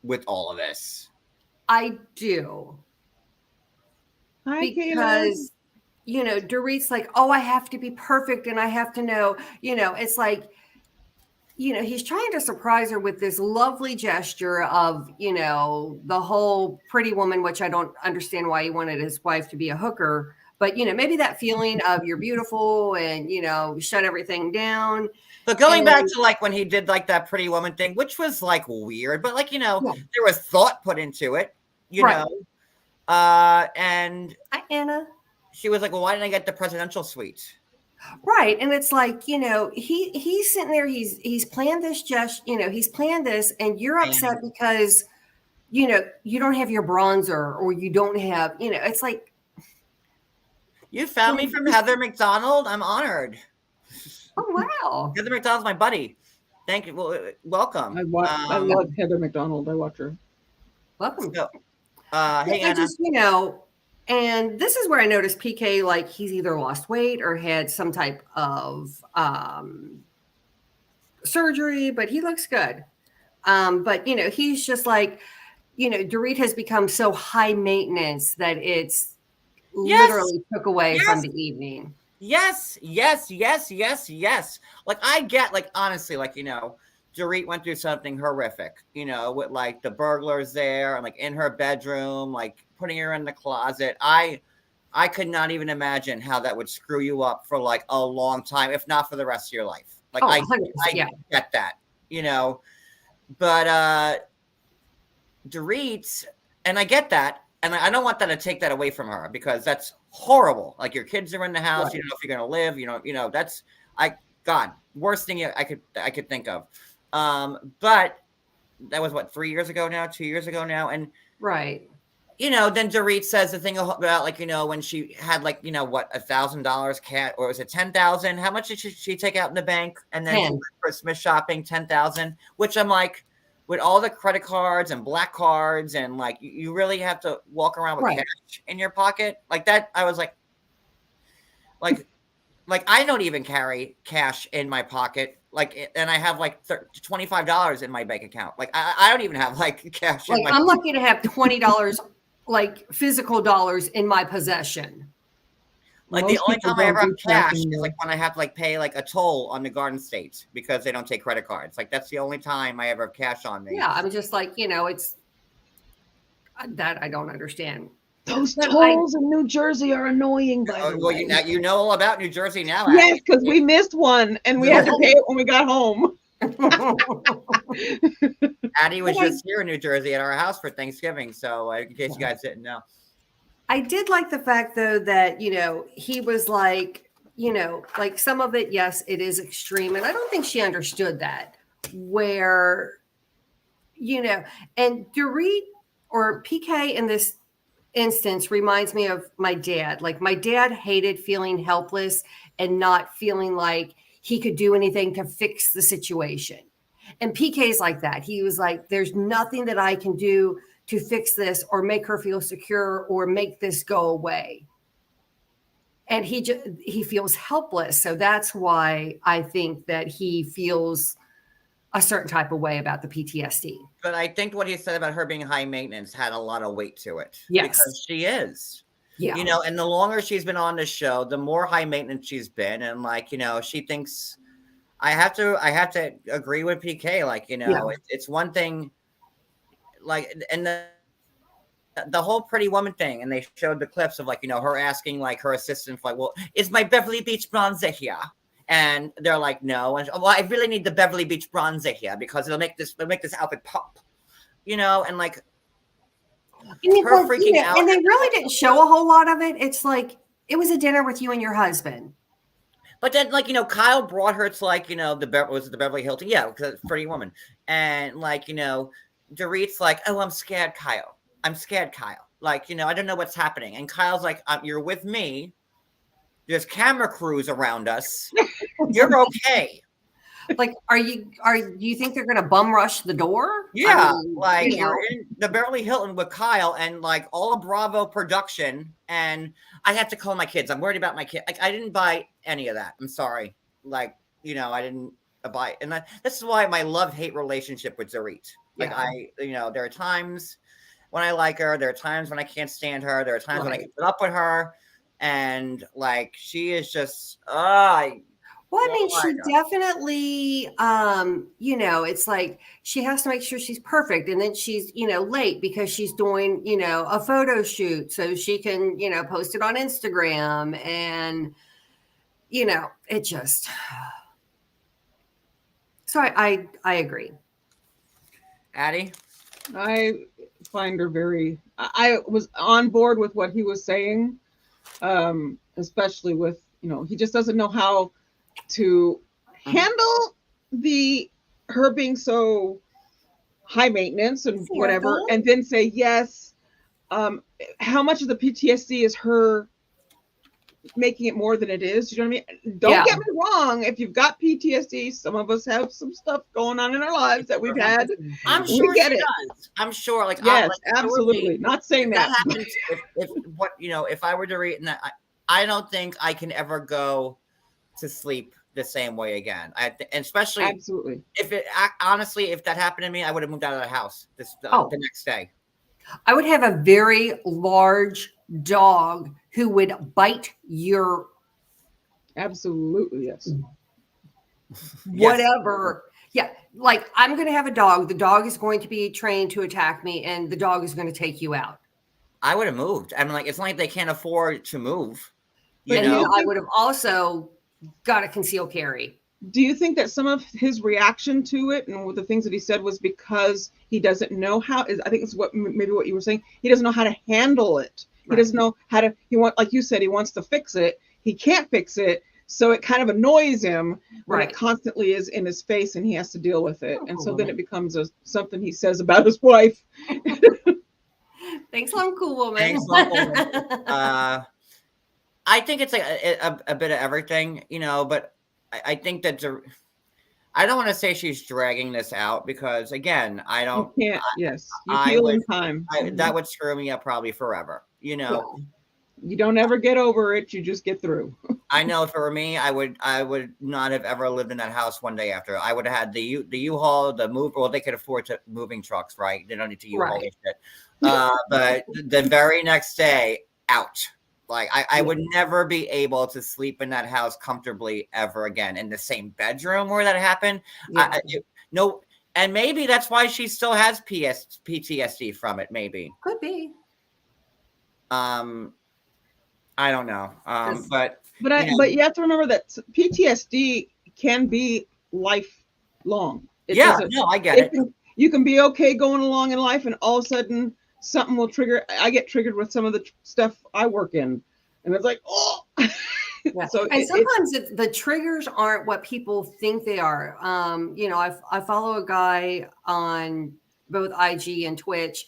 with all of this. I do. Because Dorit's like, oh, I have to be perfect and I have to know, it's like, he's trying to surprise her with this lovely gesture of, the whole pretty woman, which I don't understand why he wanted his wife to be a hooker. But, maybe that feeling of you're beautiful and, shut everything down. But going back to when he did that pretty woman thing, which was weird, but there was thought put into it, know. And hi, Anna. She was like, well, why didn't I get the presidential suite? Right. And it's like, he's sitting there, he's planned this he's planned this, and you're upset because, you don't have your bronzer or you don't have, it's like. You found me from Heather McDonald. I'm honored. Oh, wow. Heather McDonald's my buddy. Thank you. Well, welcome. I love Heather McDonald. I watch her. Welcome. So, hey, Anna. Just, and this is where I noticed PK, he's either lost weight or had some type of surgery, but he looks good. But, he's just Dorit has become so high maintenance that it's literally took away from the evening. Yes. I get, honestly, Dorit went through something horrific, with the burglars there and in her bedroom, putting her in the closet. I could not even imagine how that would screw you up for a long time, if not for the rest of your life. I get that, but Dorit, and I get that. And I don't want that to take that away from her because that's horrible. Your kids are in the house, you don't know if you're going to live, that's worst thing I could think of. But that was 3 years ago now, 2 years ago now. And right. Then Dorit says the thing about when she had $1,000 cash, or was it 10,000? How much did she take out in the bank? And then she went Christmas shopping, 10,000, which I'm like, with all the credit cards and black cards, and like you really have to walk around with Right. cash in your pocket like that. I was like I don't even carry cash in my pocket. Like, and I have like $25 in my bank account. Like, I don't even have like cash in Like my. I'm lucky to have $20, like physical dollars in my possession. Like the Most only people time I ever don't have do that cash is anymore. like when I have to like pay like a toll on the Garden State because they don't take credit cards. Like that's the only time I ever have cash on me. Yeah, I'm just like, it's that I don't understand. Those But tolls in New Jersey are annoying, by the Well, way. you know all about New Jersey now. Yes, Abby. because we missed one and we had to pay it when we got home. Addie was But just here in New Jersey at our house for Thanksgiving. So in case you guys didn't know. I did like the fact though that, he was like, like some of it, yes, it is extreme. And I don't think she understood that where, and Dorit or PK in this instance reminds me of my dad. Like my dad hated feeling helpless and not feeling like he could do anything to fix the situation. And PK's like that. He was like, there's nothing that I can do to fix this or make her feel secure or make this go away. And he feels helpless. So that's why I think that he feels a certain type of way about the PTSD. But I think what he said about her being high maintenance had a lot of weight to it. Yes. Because she is. Yeah. And the longer she's been on the show, the more high maintenance she's been. And like, she thinks I have to agree with PK. Like, it's one thing, like, and the whole Pretty Woman thing, and they showed the clips of like, her asking like her assistant, like, well, is my Beverly Beach bronzer here? And they're like, no. And well, I really need the Beverly Beach bronzer here because it'll make this outfit pop, and like her freaking out. And they really didn't show a whole lot of it. It's like it was a dinner with you and your husband. But then, like, Kyle brought her to like, was it the Beverly Hilton? Yeah, because it's Pretty Woman. And like, Dorit's like, oh, I'm scared, Kyle. I'm scared, Kyle. Like, I don't know what's happening. And Kyle's like, you're with me. There's camera crews around us. You're okay. Like, do you think they're going to bum rush the door? Yeah. You're in the Beverly Hilton with Kyle and like all of Bravo production. And I have to call my kids. I'm worried about my kid. Like, I didn't buy any of that. I'm sorry. Like, I didn't buy. And this is why my love-hate relationship with Dorit. Like there are times when I like her. There are times when I can't stand her. There are times when I can put up with her. And like, she is just, well, I mean, my she God. definitely, it's like she has to make sure she's perfect. And then she's, late because she's doing, a photo shoot so she can, post it on Instagram. And, it just, so I agree. Addie? I find her I was on board with what he was saying, especially with, he just doesn't know how to handle her being so high maintenance and whatever, and then say, yes, how much of the PTSD is her making it more than it is? You know what I mean? Don't get me wrong. If you've got PTSD, some of us have some stuff going on in our lives that we've had. I'm sure get she it. does. I'm sure. Like, yes, absolutely. Not saying that. Happens, if I were to read that, I don't think I can ever go to sleep the same way again. And especially absolutely. If that happened to me, I would have moved out of the house the next day. I would have a very large dog who would bite your. Absolutely, yes. Whatever. Yeah. Like, I'm going to have a dog. The dog is going to be trained to attack me, and the dog is going to take you out. I would have moved. I mean, like, it's not like they can't afford to move. I would have also got a concealed carry. Do you think that some of his reaction to it and with the things that he said was because he doesn't know how? I think it's maybe what you were saying. He doesn't know how to handle it. He doesn't know how to. Like you said, he wants to fix it. He can't fix it, so it kind of annoys him when it constantly is in his face and he has to deal with it. And so then it becomes something he says about his wife. Thanks, I'm cool woman. Thanks, woman. I think it's like a bit of everything, but I think that I don't want to say she's dragging this out because, again, I You don't. can't. Yes, you I heal would. in time. That would screw me up probably forever. You know. Yeah. You don't ever get over it. You just get through. I know if it were me, I would not have ever lived in that house one day after. I would have had the U-Haul, the move. Well, they could afford moving trucks, right? They don't need to U-Haul Right. this shit. But the very next day, out. Like I would never be able to sleep in that house comfortably ever again in the same bedroom where that happened. Yeah. No, and maybe that's why she still has PTSD from it. Maybe. Could be. I don't know. Yes. But you have to remember that PTSD can be lifelong. I get it. You can be okay going along in life, and all of a sudden something will trigger. I get triggered with some of the stuff I work in, and it's like, oh. Yeah. So and sometimes the triggers aren't what people think they are. I follow a guy on both IG and Twitch,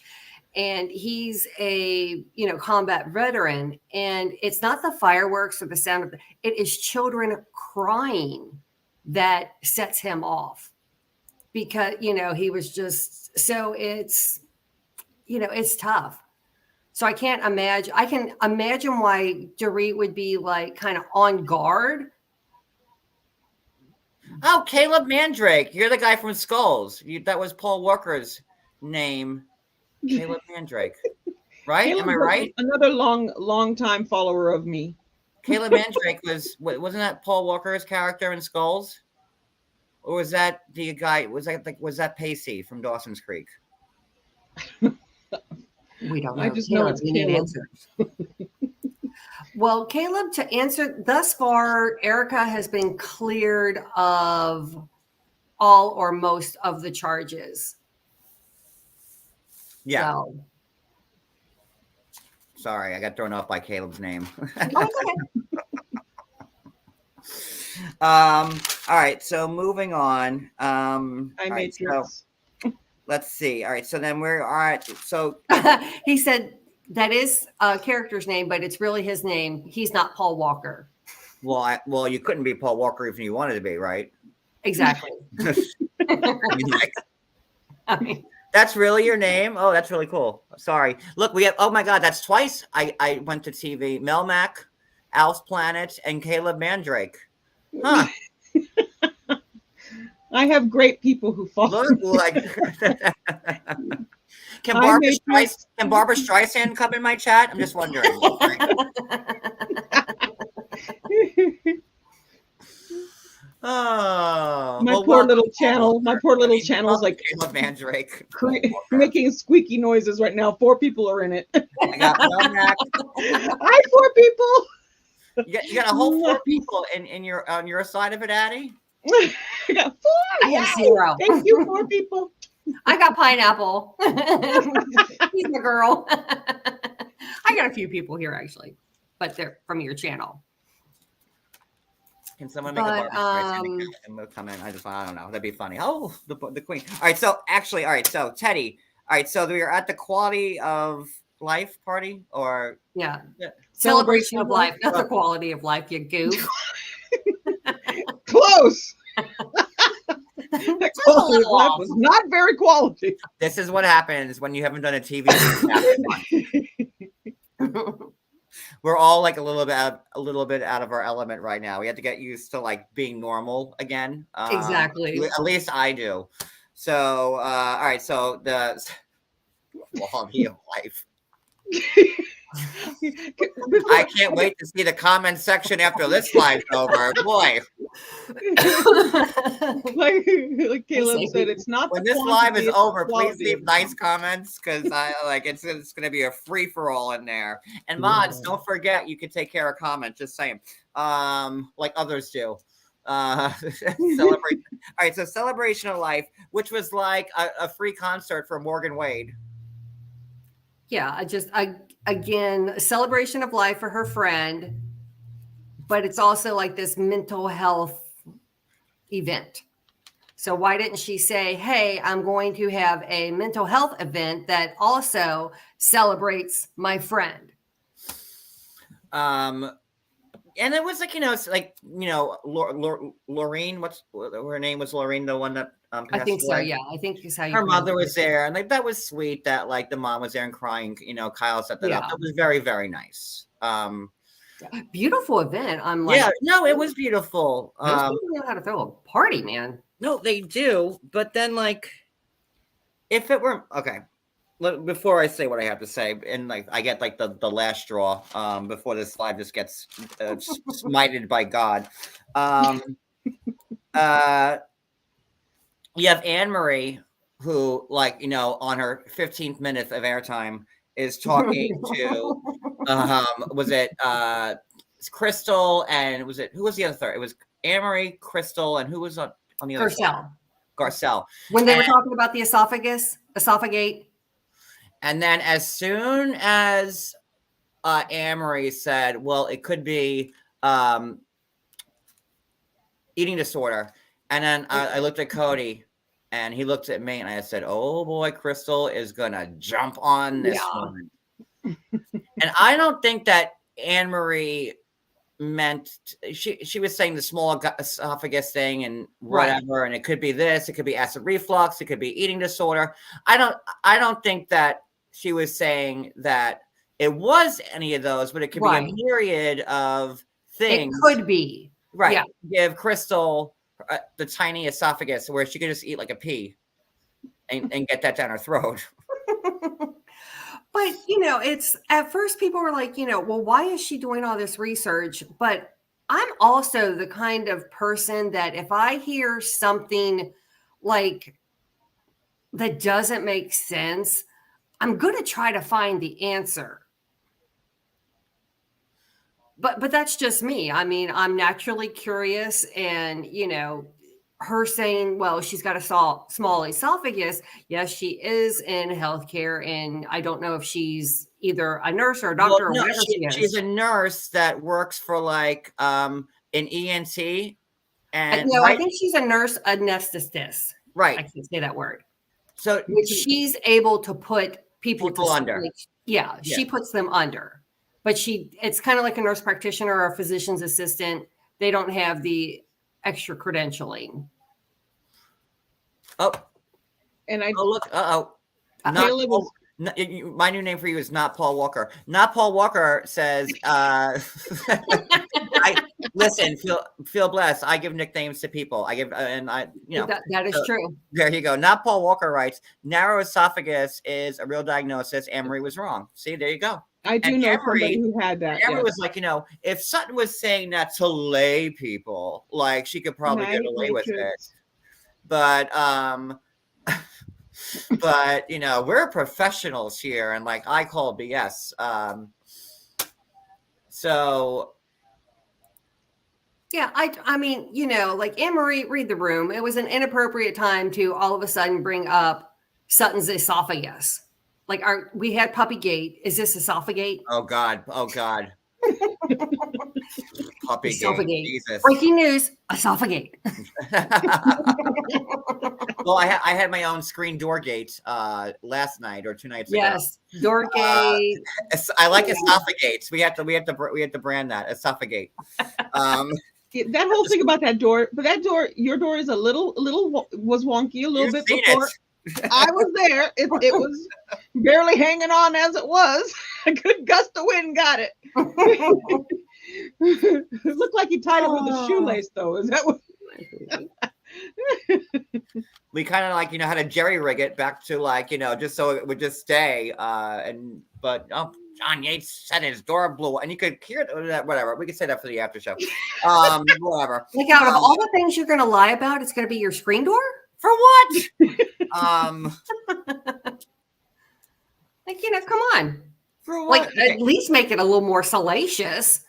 and he's a combat veteran, and it's not the fireworks or the sound of it is children crying that sets him off, because he was just so it's tough. So I can imagine why Dorit would be like kind of on guard. Oh, Caleb Mandrake. You're the guy from Skulls. That was Paul Walker's name. Caleb Mandrake. Right? Caleb Am I right? Another long time follower of me. Caleb Mandrake wasn't that Paul Walker's character in Skulls? Or was that the guy? Was that Pacey from Dawson's Creek? We don't know. I just know it's Caleb. Well, Caleb, to answer thus far, Erica has been cleared of all or most of the charges. Yeah. So. Sorry, I got thrown off by Caleb's name. All right, so moving on. Let's see. All right, so then we're all right. So he said that is a character's name, but it's really his name. He's not Paul Walker. Well, you couldn't be Paul Walker if you wanted to be, right? Exactly. That's really your name? Oh, that's really cool. Sorry. Look, we have. Oh my God, that's twice. I went to TV. Melmac, Al's Planet, and Caleb Mandrake. Huh. I have great people who follow. Look, like, can Barbara Streisand come in my chat? I'm just wondering. Oh, my poor little channel is like Caleb Mandrake making squeaky noises right now. 4 people are in it. I got Melmac. Hi, 4 people. You got a whole 4 people on your side of it, Addie? I got 4. I have 0. Thank you, 4 people. I got Pineapple. He's my girl. I got a few people here actually, but they're from your channel. Can someone make a Barbara Streisand account and we'll come in? I don't know. That'd be funny. Oh, the queen. All right. So Teddy. All right. So we are at the quality of life party, or celebration of life, not the quality of life. You goof. Close. The quality of life was not very quality. This is what happens when you haven't done a TV. We're all like a little bit out of our element right now. We have to get used to like being normal again. Exactly. At least I do. So all right. So the quality of life. I can't wait to see the comment section after this live's over. Boy. like Caleb said, it's not when this live is over, please leave nice comments, because it's gonna be a free-for-all in there. And mods, don't forget you can take care of comments, just saying. Like others do. Celebrate. All right, so Celebration of Life, which was like a free concert for Morgan Wade. Yeah, again, a celebration of life for her friend, but it's also like this mental health event. So why didn't she say, hey, I'm going to have a mental health event that also celebrates my friend? and it was like, it's like, Lorraine, her name was Lorraine, the one that I passed think so. away. Yeah, I think is how you. Her mother pronounce was it. there, and like that was sweet that like the mom was there and crying. Kyle set that up. Yeah. It was very, very nice. Beautiful event. I'm like, Yeah, no, it was beautiful. those people know how to throw a party, man. No, they do. But then, like, if it were okay, before I say what I have to say, and like I get like the last straw, before this live just gets smited by God. You have Anne Marie, who, like, on her 15th minute of airtime, is talking to, was it Crystal, and who was the other third? It was Anne Marie, Crystal, and who was on the other side? Garcelle. When they were talking about the esophagate. And then as soon as Anne Marie said, well, it could be eating disorder. And then I looked at Cody, and he looked at me, and I said, oh boy, Crystal is going to jump on this one. And I don't think that Anne Marie meant, she was saying the small esophagus thing and whatever, and it could be this, it could be acid reflux, it could be eating disorder. I don't think that she was saying that it was any of those, but it could be a myriad of things. It could be. Right. Yeah. Give Crystal the tiny esophagus where she could just eat like a pea and get that down her throat. But, it's at first people were like, well, why is she doing all this research? But I'm also the kind of person that if I hear something like that doesn't make sense, I'm going to try to find the answer. But that's just me. I mean, I'm naturally curious, and, her saying, well, she's got a small esophagus. Yes, she is in healthcare, and I don't know if she's either a nurse or a doctor or whatever she is. She's a nurse that works for like an ENT. And I think she's a nurse anesthetist. Right. I can't say that word. So she's able to put people under. She puts them under. But it's kind of like a nurse practitioner or a physician's assistant. They don't have the extra credentialing. Oh, and look! My new name for you is Not Paul Walker. Not Paul Walker says, listen, feel blessed. I give nicknames to people. I give, that is true. There you go. Not Paul Walker writes, narrow esophagus is a real diagnosis. Anne-Marie was wrong. See, there you go. I do know somebody who had that. Anne-Marie was like, if Sutton was saying that to lay people, like, she could probably get away with it. But, we're professionals here, and like, I call BS. So. Yeah, I mean, like Anne-Marie, read the room. It was an inappropriate time to all of a sudden bring up Sutton's esophagus. Like, we had Puppygate. Is this esophagate? Oh God. Puppygate. Jesus. Breaking news, esophagate. Well, I had my own screen door gate last night or 2 nights ago. Yes, door gate. I like esophaгаtes. We have to brand that esophagate. That whole thing about that door, but that door, your door is a little was wonky a little bit before. I was there. It was barely hanging on as it was. A good gust of wind got it. It looked like he tied it with a shoelace, though. Is that what? We kind of like, had to jerry rig it back to like, just so it would just stay. But John Yates said his door blew, and you could hear that. Whatever, we could say that for the after show. Whatever. Like, out of all the things you're going to lie about, it's going to be your screen door. For what? Like, come on. For what? Like, at least make it a little more salacious.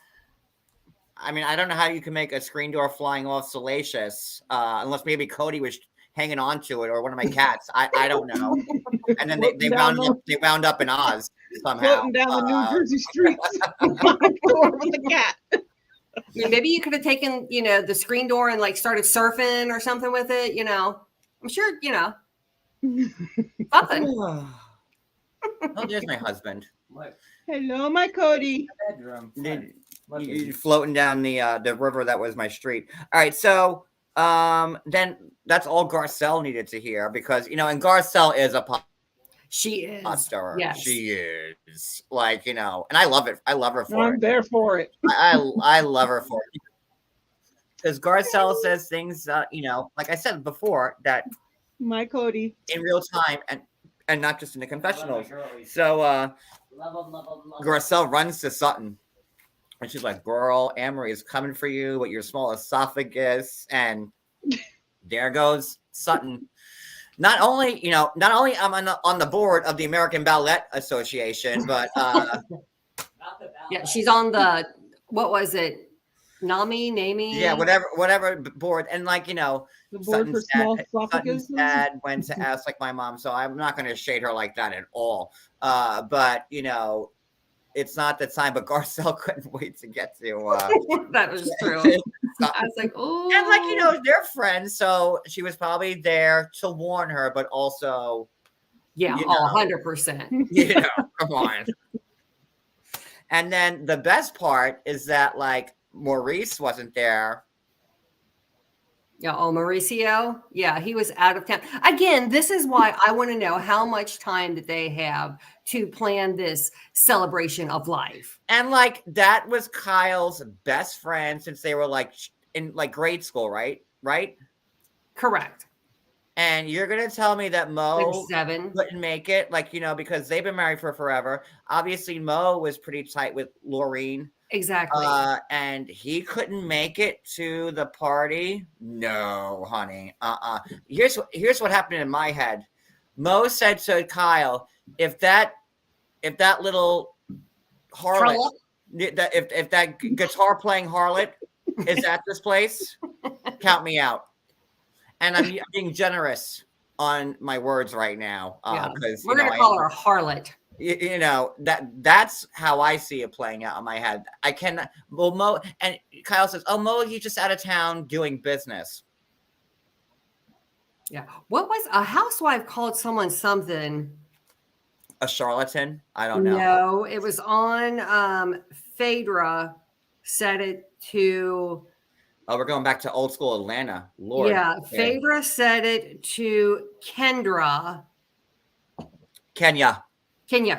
I mean, I don't know how you can make a screen door flying off salacious, unless maybe Cody was hanging on to it, or one of my cats. I don't know. And then they wound up in Oz somehow. Floating down the New Jersey streets with the cat. I mean, maybe you could have taken, the screen door and like started surfing or something with it. I'm sure, something. Oh, there's my husband. Hello, my Cody. Bedroom. floating down the river that was my street. All right, so then that's all Garcelle needed to hear because and Garcelle is a pot She is. stirrer. Yes. She is like and I love it. I love her for I'm it. there for it. I love her for it because Garcelle says things like I said before that My Cody. in real time and not just in the confessionals. So Garcelle runs to Sutton. And she's like, girl, Amory is coming for you with your small esophagus. And there goes Sutton. Not only I'm on the board of the American Ballet Association, but Yeah, she's on the, what was it? NAMI? yeah, whatever board. And The board Sutton's for small dad, esophagus. Sutton's dad went to ask like my mom, so I'm not going to shade her like that at all. But it's not the time, but Garcelle couldn't wait to get to. That was true. I was like, oh. And they're friends, so she was probably there to warn her, but also, yeah, 100%. Come on. And then the best part is that Maurice wasn't there. Yeah, Mauricio. Yeah, he was out of town. Again, this is why I want to know how much time did they have to plan this celebration of life. And that was Kyle's best friend since they were in grade school, right? Right? Correct. And you're gonna tell me that Mo 7 couldn't make it, because they've been married for forever. Obviously, Mo was pretty tight with Laureen. Exactly. And he couldn't make it to the party. No, honey. Here's what happened in my head. Mo said to Kyle, if that little harlot, if that guitar playing harlot is at this place, count me out. And I'm being generous on my words right now because we're gonna call her a harlot. That's how I see it playing out in my head. I cannot. Well, Mo and Kyle says, "Oh, Mo, he's just out of town doing business." Yeah. What was a housewife called someone something? A charlatan? I don't know. No, it was on Phaedra said it to. Oh, we're going back to old school Atlanta. Lord. Yeah, Phaedra said it to Kenya,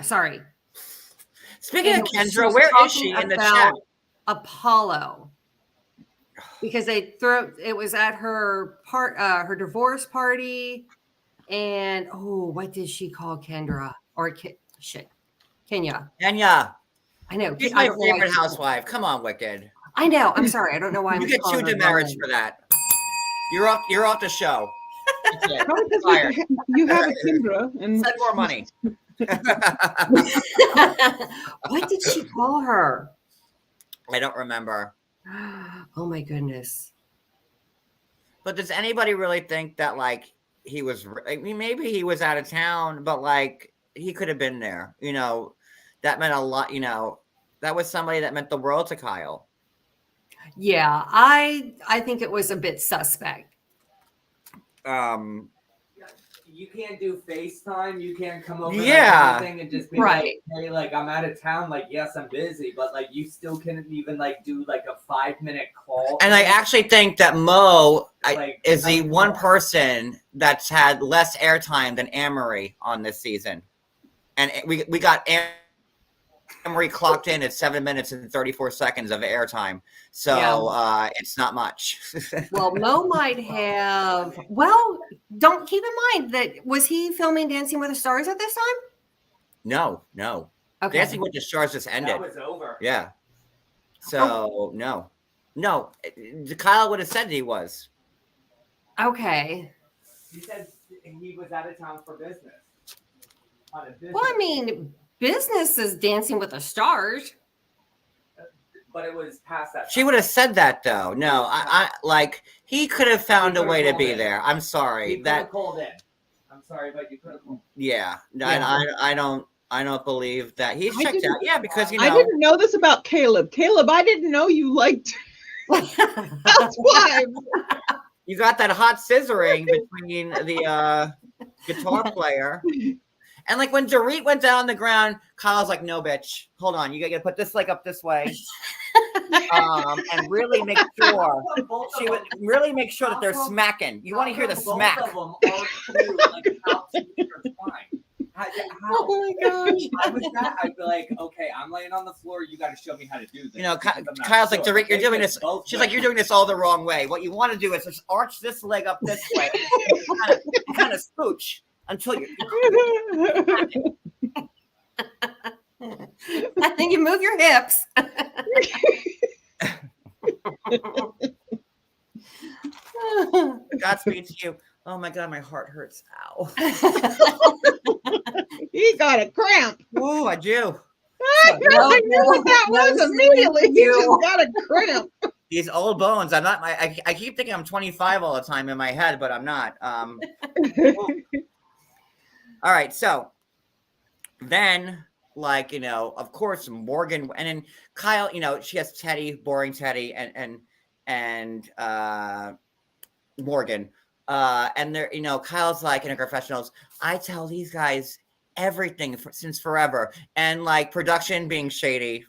sorry. Speaking of Kendra, where is she in the chat? Apollo. Because it was at her divorce party. And what did she call Kendra? Or Kenya. Kenya. I know. She's my favorite housewife. Come on, Wicked. I know. I'm sorry. I don't know why you get 2 demerits for that. You're off the show. You have a Kendra and send more money. What did she call her? I don't remember. Oh my goodness. But does anybody really think that he was? I mean, maybe he was out of town, but he could have been there. That meant a lot. That was somebody that meant the world to Kyle. Yeah, I think it was a bit suspect. You can't do FaceTime. You can't come over anything and just be right. Hey, I'm out of town. Yes, I'm busy, but you still can't even do a 5-minute call. And I actually think that Mo is the one person that's had less airtime than Amory on this season. And we got Amory clocked in at 7 minutes and 34 seconds of airtime. So it's not much. Well, Mo might have. Well, don't keep in mind that was he filming Dancing with the Stars at this time? No. Okay. Dancing with the Stars just ended. That was over. Yeah. So no. Kyle would have said he was. Okay. He said he was out of town for business. On a business. Well, I mean, business is Dancing with the Stars. But it was past that time. She would have said that though. No, I he could have found a way to be there. I'm sorry. He could have called in. I'm sorry, but you could have called. Yeah. I don't believe that he's checked out. Yeah, because I didn't know this about Caleb. Caleb, I didn't know you liked housewives. You got that hot scissoring between the guitar player. And when Dorit went down on the ground, Kyle's like, "No, bitch, hold on, you gotta put this up this way." and really make sure she would really make sure that they're smacking. You want to hear the smack. Both of them are true, like how to intertwine. How? Oh my gosh. I was that. I'd be like, okay, I'm laying on the floor. You got to show me how to do this. You know, because I'm not Kyle's like, sure. Dorit, you're They doing did this. both She's like, ways. you're doing this all the wrong way. What you want to do is just arch this leg up this way, and kind of scooch until you. I think you move your hips. Godspeed to you. Oh my God, my heart hurts. Ow. He got a cramp. Ooh, I do. I knew what that was immediately. He just got a cramp. These old bones. I'm not. I keep thinking I'm 25 all the time in my head, but I'm not. All right, so then, like, you know, of course, Morgan, and then Kyle. You know, she has Teddy, boring Teddy, and Morgan. And they're, you know, Kyle's like in a confessionals. I tell these guys everything since forever, and like production being shady.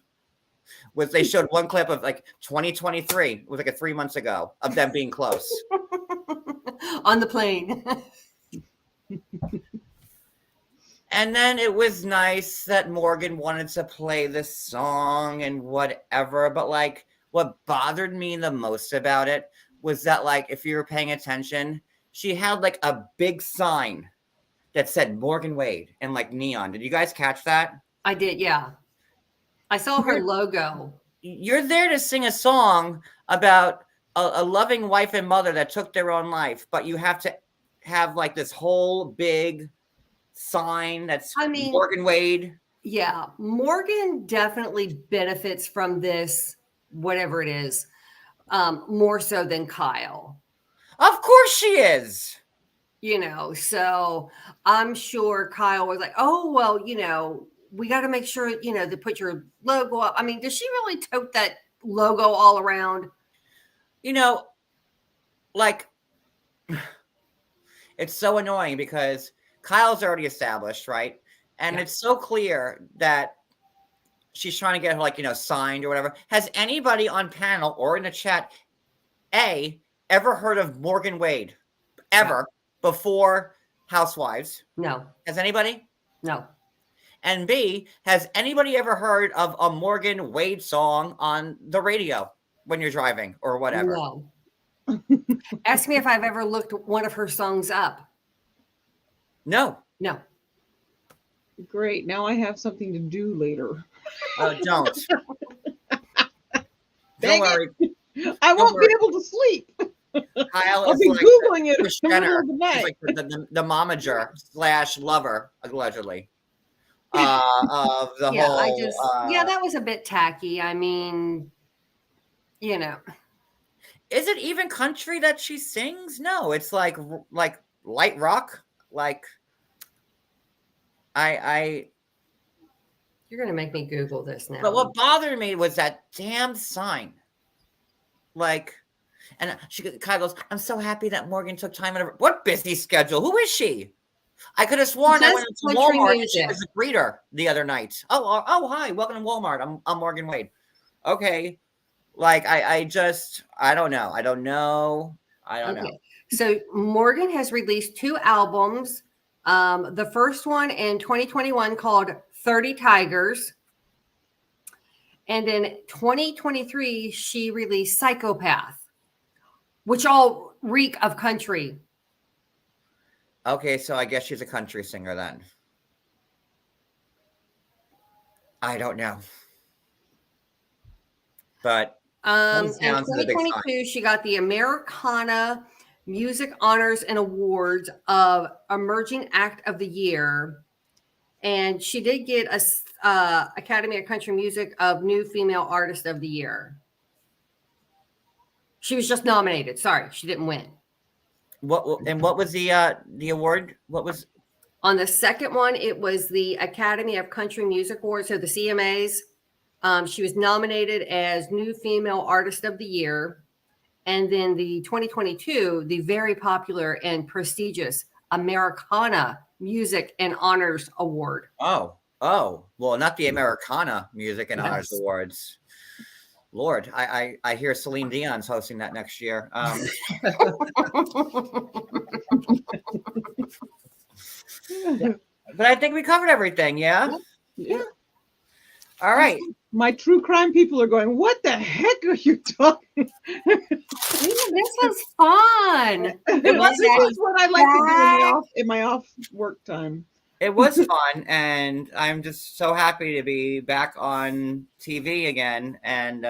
They showed one clip of like 2023. It was like 3 months ago of them being close on the plane. And then it was nice that Morgan wanted to play this song and whatever. But like, what bothered me the most about it was that, like, if you were paying attention, she had like a big sign that said Morgan Wade and like neon. Did you guys catch that? I did, yeah. I saw her logo. You're there to sing a song about a loving wife and mother that took their own life, but you have to have like this whole big sign that's Morgan Wade. Yeah, Morgan definitely benefits from this, whatever it is, more so than Kyle. Of course she is. You know, so I'm sure Kyle was like, oh, well, you know, we got to make sure, you know, to put your logo up. I mean, does she really tote that logo all around? You know, like, it's so annoying because Kyle's already established, right? And it's so clear that she's trying to get her, like, you know, signed or whatever. Has anybody on panel or in the chat, ever heard of Morgan Wade? Ever before Housewives? No. Has anybody? No. And B, has anybody ever heard of a Morgan Wade song on the radio when you're driving or whatever? No. Ask me if I've ever looked one of her songs up. No. No. Great. Now I have something to do later. Don't. Dang Don't worry. I won't be able to sleep. Kyle I'll is be like Googling it Kris in the middle Jenner. of the night. She's like the momager / lover, allegedly. Of the whole. That was a bit tacky. I mean, you know. Is it even country that she sings? No, it's like light rock. Like, You're gonna make me Google this now. But what bothered me was that damn sign. Like, and Kyle goes, I'm so happy that Morgan took time out of her. What busy schedule? Who is she? I could have sworn I went to Walmart and she was a greeter the other night. Oh, hi, welcome to Walmart. I'm Morgan Wade. Okay. Like, I don't know. I don't know. So Morgan has released 2 albums. The first one in 2021 called 30 Tigers. And in 2023, she released Psychopath, which all reek of country. Okay, so I guess she's a country singer then. I don't know. But in 2022, she got the Americana Music Honors and Awards of Emerging Act of the Year. And she did get a Academy of Country Music of New Female Artist of the Year. She was just nominated. Sorry, she didn't win. What was the award? What was on the second one? It was the Academy of Country Music Awards, so the CMAs. She was nominated as New Female Artist of the Year. And then the 2022, the very popular and prestigious Americana Music and Honors Award. Oh, well, not the Americana Music and Honors Awards. Lord, I hear Celine Dion's hosting that next year. But I think we covered everything. Yeah. Yeah. All right. My true crime people are going, what the heck are you talking? This was fun. This is what I like to do in my off work time. It was fun, and I'm just so happy to be back on TV again. And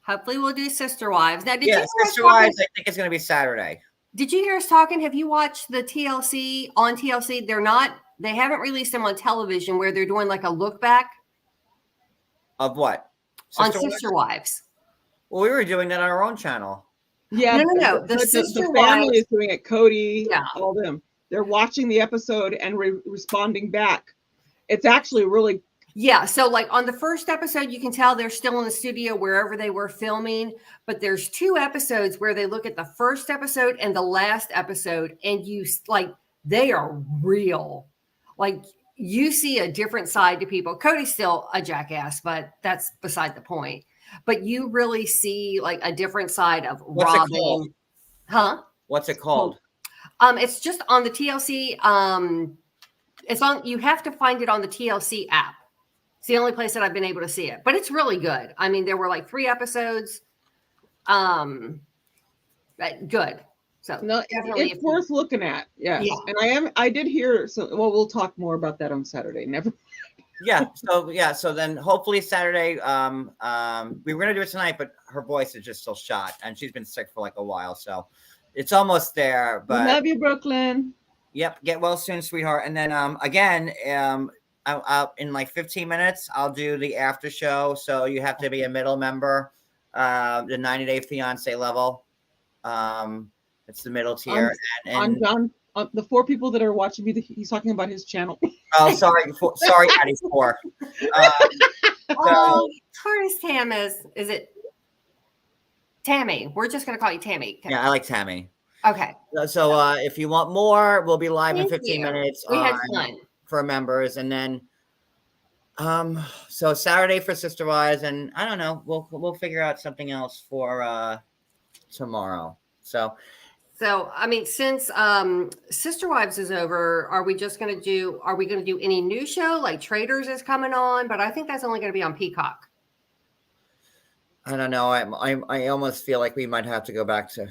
hopefully we'll do Sister Wives. Now, did you yeah, hear us Sister talking? Wives, I think it's going to be Saturday. Did you hear us talking? Have you watched the TLC on TLC? They haven't released them on television where they're doing like a look back Of what? on Sister Wives. Well, we were doing that on our own channel. Yeah, no. The family is doing it. Cody, all them. They're watching the episode and responding back. It's actually really. Yeah. So like on the first episode, you can tell they're still in the studio wherever they were filming, but there's 2 episodes where they look at the first episode and the last episode, and they are real. Like you see a different side to people. Cody's still a jackass, but that's beside the point. But you really see like a different side of Robin. Huh? What's it called? It's just on the TLC. You have to find it on the TLC app. It's the only place that I've been able to see it, but it's really good. I mean, there were like 3 episodes. Good. So no, it's worth looking at. Yes. Yeah. And I did hear. So, well, we'll talk more about that on Saturday. Never. So then hopefully Saturday. We were gonna do it tonight, but her voice is just still shot, and she's been sick for like a while, so it's almost there. But love you, Brooklyn. Yep, get well soon, sweetheart. And then again, I'll in like 15 minutes, I'll do the after show. So you have to be a middle member, the 90-day fiance level. It's the middle tier. I'm done. The 4 people that are watching me, he's talking about his channel. Oh, sorry, Addie 4. Tourist Tam is it Tammy? We're just gonna call you Tammy. Yeah, I like Tammy. Okay. So if you want more, we'll be live in 15 minutes. We had fun for members, and then so Saturday for Sister Wives, and I don't know, we'll figure out something else for tomorrow. So I mean, since Sister Wives is over, are we going to do any new show? Like Traders is coming on, but I think that's only going to be on Peacock. I don't know. I almost feel like we might have to go back to.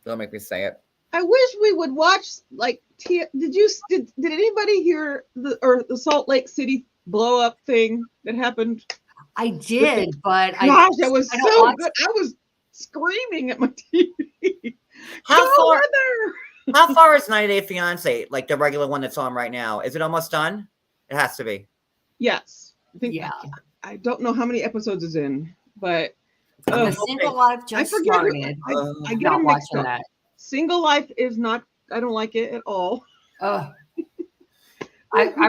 Don't make me say it. I wish we would watch like did anybody hear the Salt Lake City blow up thing that happened? I did, but that was so good. I was screaming at my TV. How far is 90 Day Fiance, like the regular one that's on right now? Is it almost done? It has to be. Yes. I think. Yeah. I don't know how many episodes is in, but the Single Life just started. I get them mixed up. That. Single Life is not. I don't like it at all. I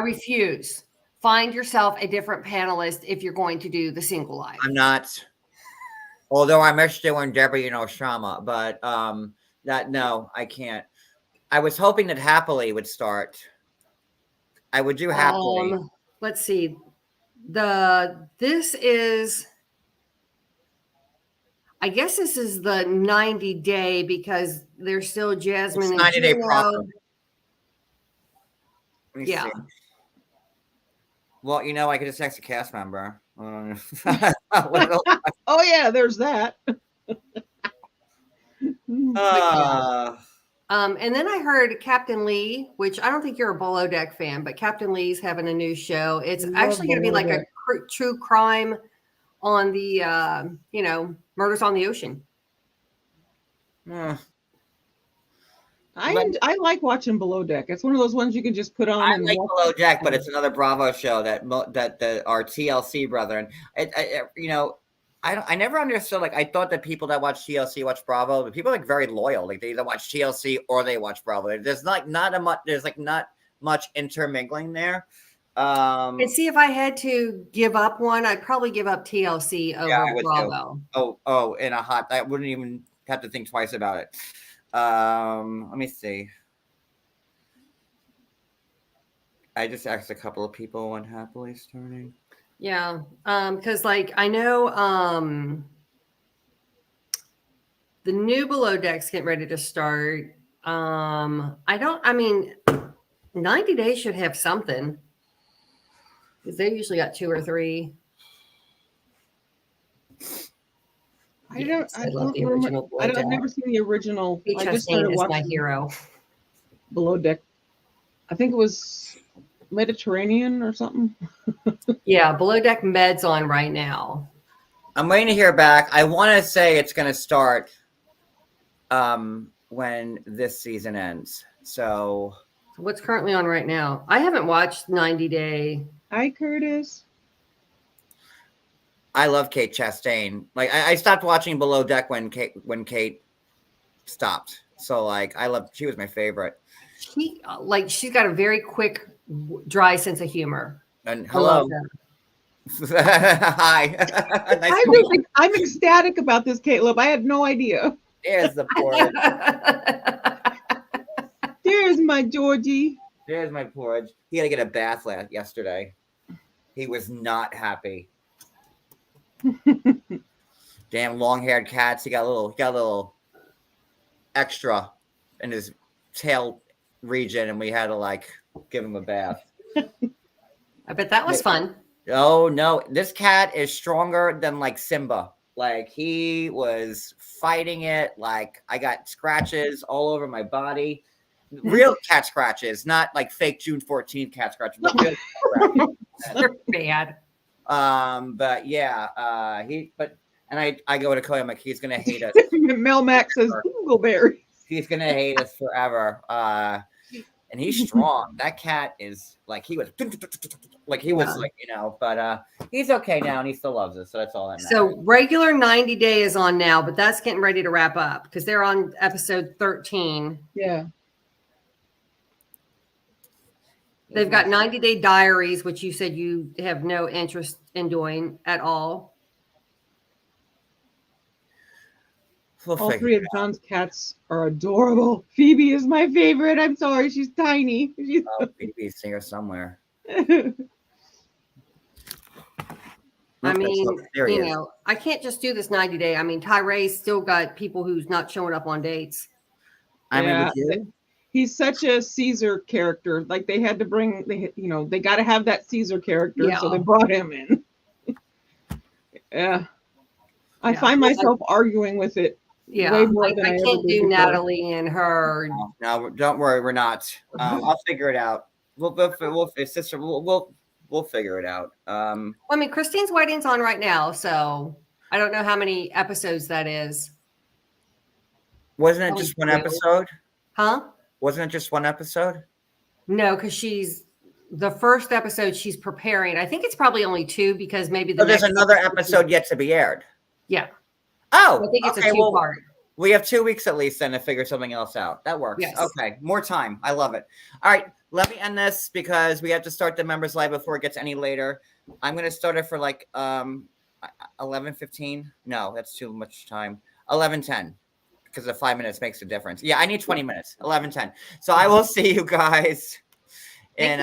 refuse. Find yourself a different panelist if you're going to do the Single Life. I'm not. Although I'm still in Debbie and Oshama, but no, I can't. I was hoping that Happily would start. I would do Happily. Let's see. This is. I guess this is the 90-day because there's still Jasmine. It's 90-day proper. Yeah. See. Well, I could just text a cast member. Oh yeah, there's that. And then I heard Captain Lee, which I don't think you're a Below Deck fan, but Captain Lee's having a new show. It's actually going to be like a true crime on the Murders on the Ocean. I like watching Below Deck. It's one of those ones you can just put on. I like Below Deck, but it's another Bravo show that our TLC brethren. I never understood. Like I thought that people that watch TLC watch Bravo, but people are like very loyal. Like they either watch TLC or they watch Bravo. There's not much intermingling there. And see, if I had to give up one, I'd probably give up TLC over Bravo. Oh, in a hot. I wouldn't even have to think twice about it. Let me see. I just asked a couple of people when Happily starting. Yeah. Because like I know the new Below Deck's getting ready to start. I mean 90 Days should have something. Because they usually got 2 or 3. I love don't the remember. original Below I've Deck. never seen the original. Pete I just Chastain started is my watching hero. Below Deck. I think it was Mediterranean or something. Yeah, Below Deck Med's on right now. I'm waiting to hear back. I want to say it's going to start when this season ends. So What's currently on right now? I haven't watched 90 Day. Hi, Curtis. I love Kate Chastain. Like I stopped watching Below Deck when Kate stopped. So like she was my favorite. She's got a very quick, dry sense of humor. And I love hello. that. Hi. Nice to meet you. I'm ecstatic about this, Caleb. I had no idea. There's the porridge. There's my Georgie. There's my porridge. He had to get a bath yesterday. He was not happy. Damn long-haired cats. He got a little extra in his tail region, and we had to like give him a bath. I bet that was fun. Oh no, this cat is stronger than like Simba. Like he was fighting it. Like I got scratches all over my body. Real cat scratches, not like fake June 14th cat scratches. But real cat scratches. They're bad. But yeah, I go to Cody, I'm like, he's gonna hate us. Mel Max says Googleberry. He's gonna hate us forever. And he's strong. That cat is like he was like, but he's okay now and he still loves us. So that's all that matters. So regular 90 Day is on now, but that's getting ready to wrap up because they're on episode 13. Yeah. They've got 90 Day Diaries, which you said you have no interest in doing at all. All 3 of John's cats are adorable. Phoebe is my favorite. I'm sorry, she's tiny. Phoebe's here somewhere. I mean, I can't just do this 90 Day. I mean, Tyree's still got people who's not showing up on dates. He's such a Caesar character. Like they had to bring, they got to have that Caesar character, so they brought him in. I find myself arguing with it. Yeah, I can't do Natalie and her. No, don't worry, we're not. I'll figure it out. We'll figure it out. I mean, Christine's wedding's on right now, so I don't know how many episodes that is. Wasn't it just one episode? Huh? Wasn't it just one episode? No, because the first episode she's preparing. I think it's probably only 2 because maybe there's another episode yet to be aired. Yeah. Oh, I think it's a 2-part. We have 2 weeks at least then to figure something else out. That works. Yes. Okay, more time. I love it. All right, let me end this because we have to start the members live before it gets any later. I'm going to start it for like 11:15. No, that's too much time. 11:10 because the 5 minutes makes a difference. Yeah, I need 20 minutes. 11:10. So I will see you guys in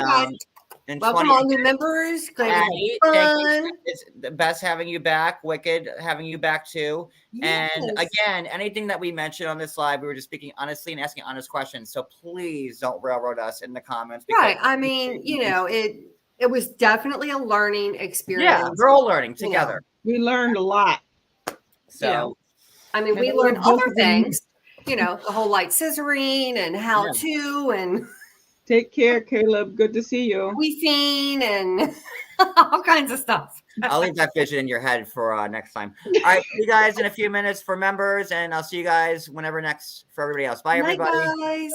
welcome all new members. It's the best having you back. Wicked having you back too. Yes. And again, anything that we mentioned on this live, we were just speaking honestly and asking honest questions. So please don't railroad us in the comments. Right. I mean, it was definitely a learning experience. Yeah, we're all learning together. We learned a lot. So I mean, we learned other things. The whole light scissoring and how to and. Take care, Caleb. Good to see you. Queefing and all kinds of stuff. I'll leave that vision in your head for next time. All right, see you guys in a few minutes for members, and I'll see you guys whenever next for everybody else. Bye, everybody. Bye, guys.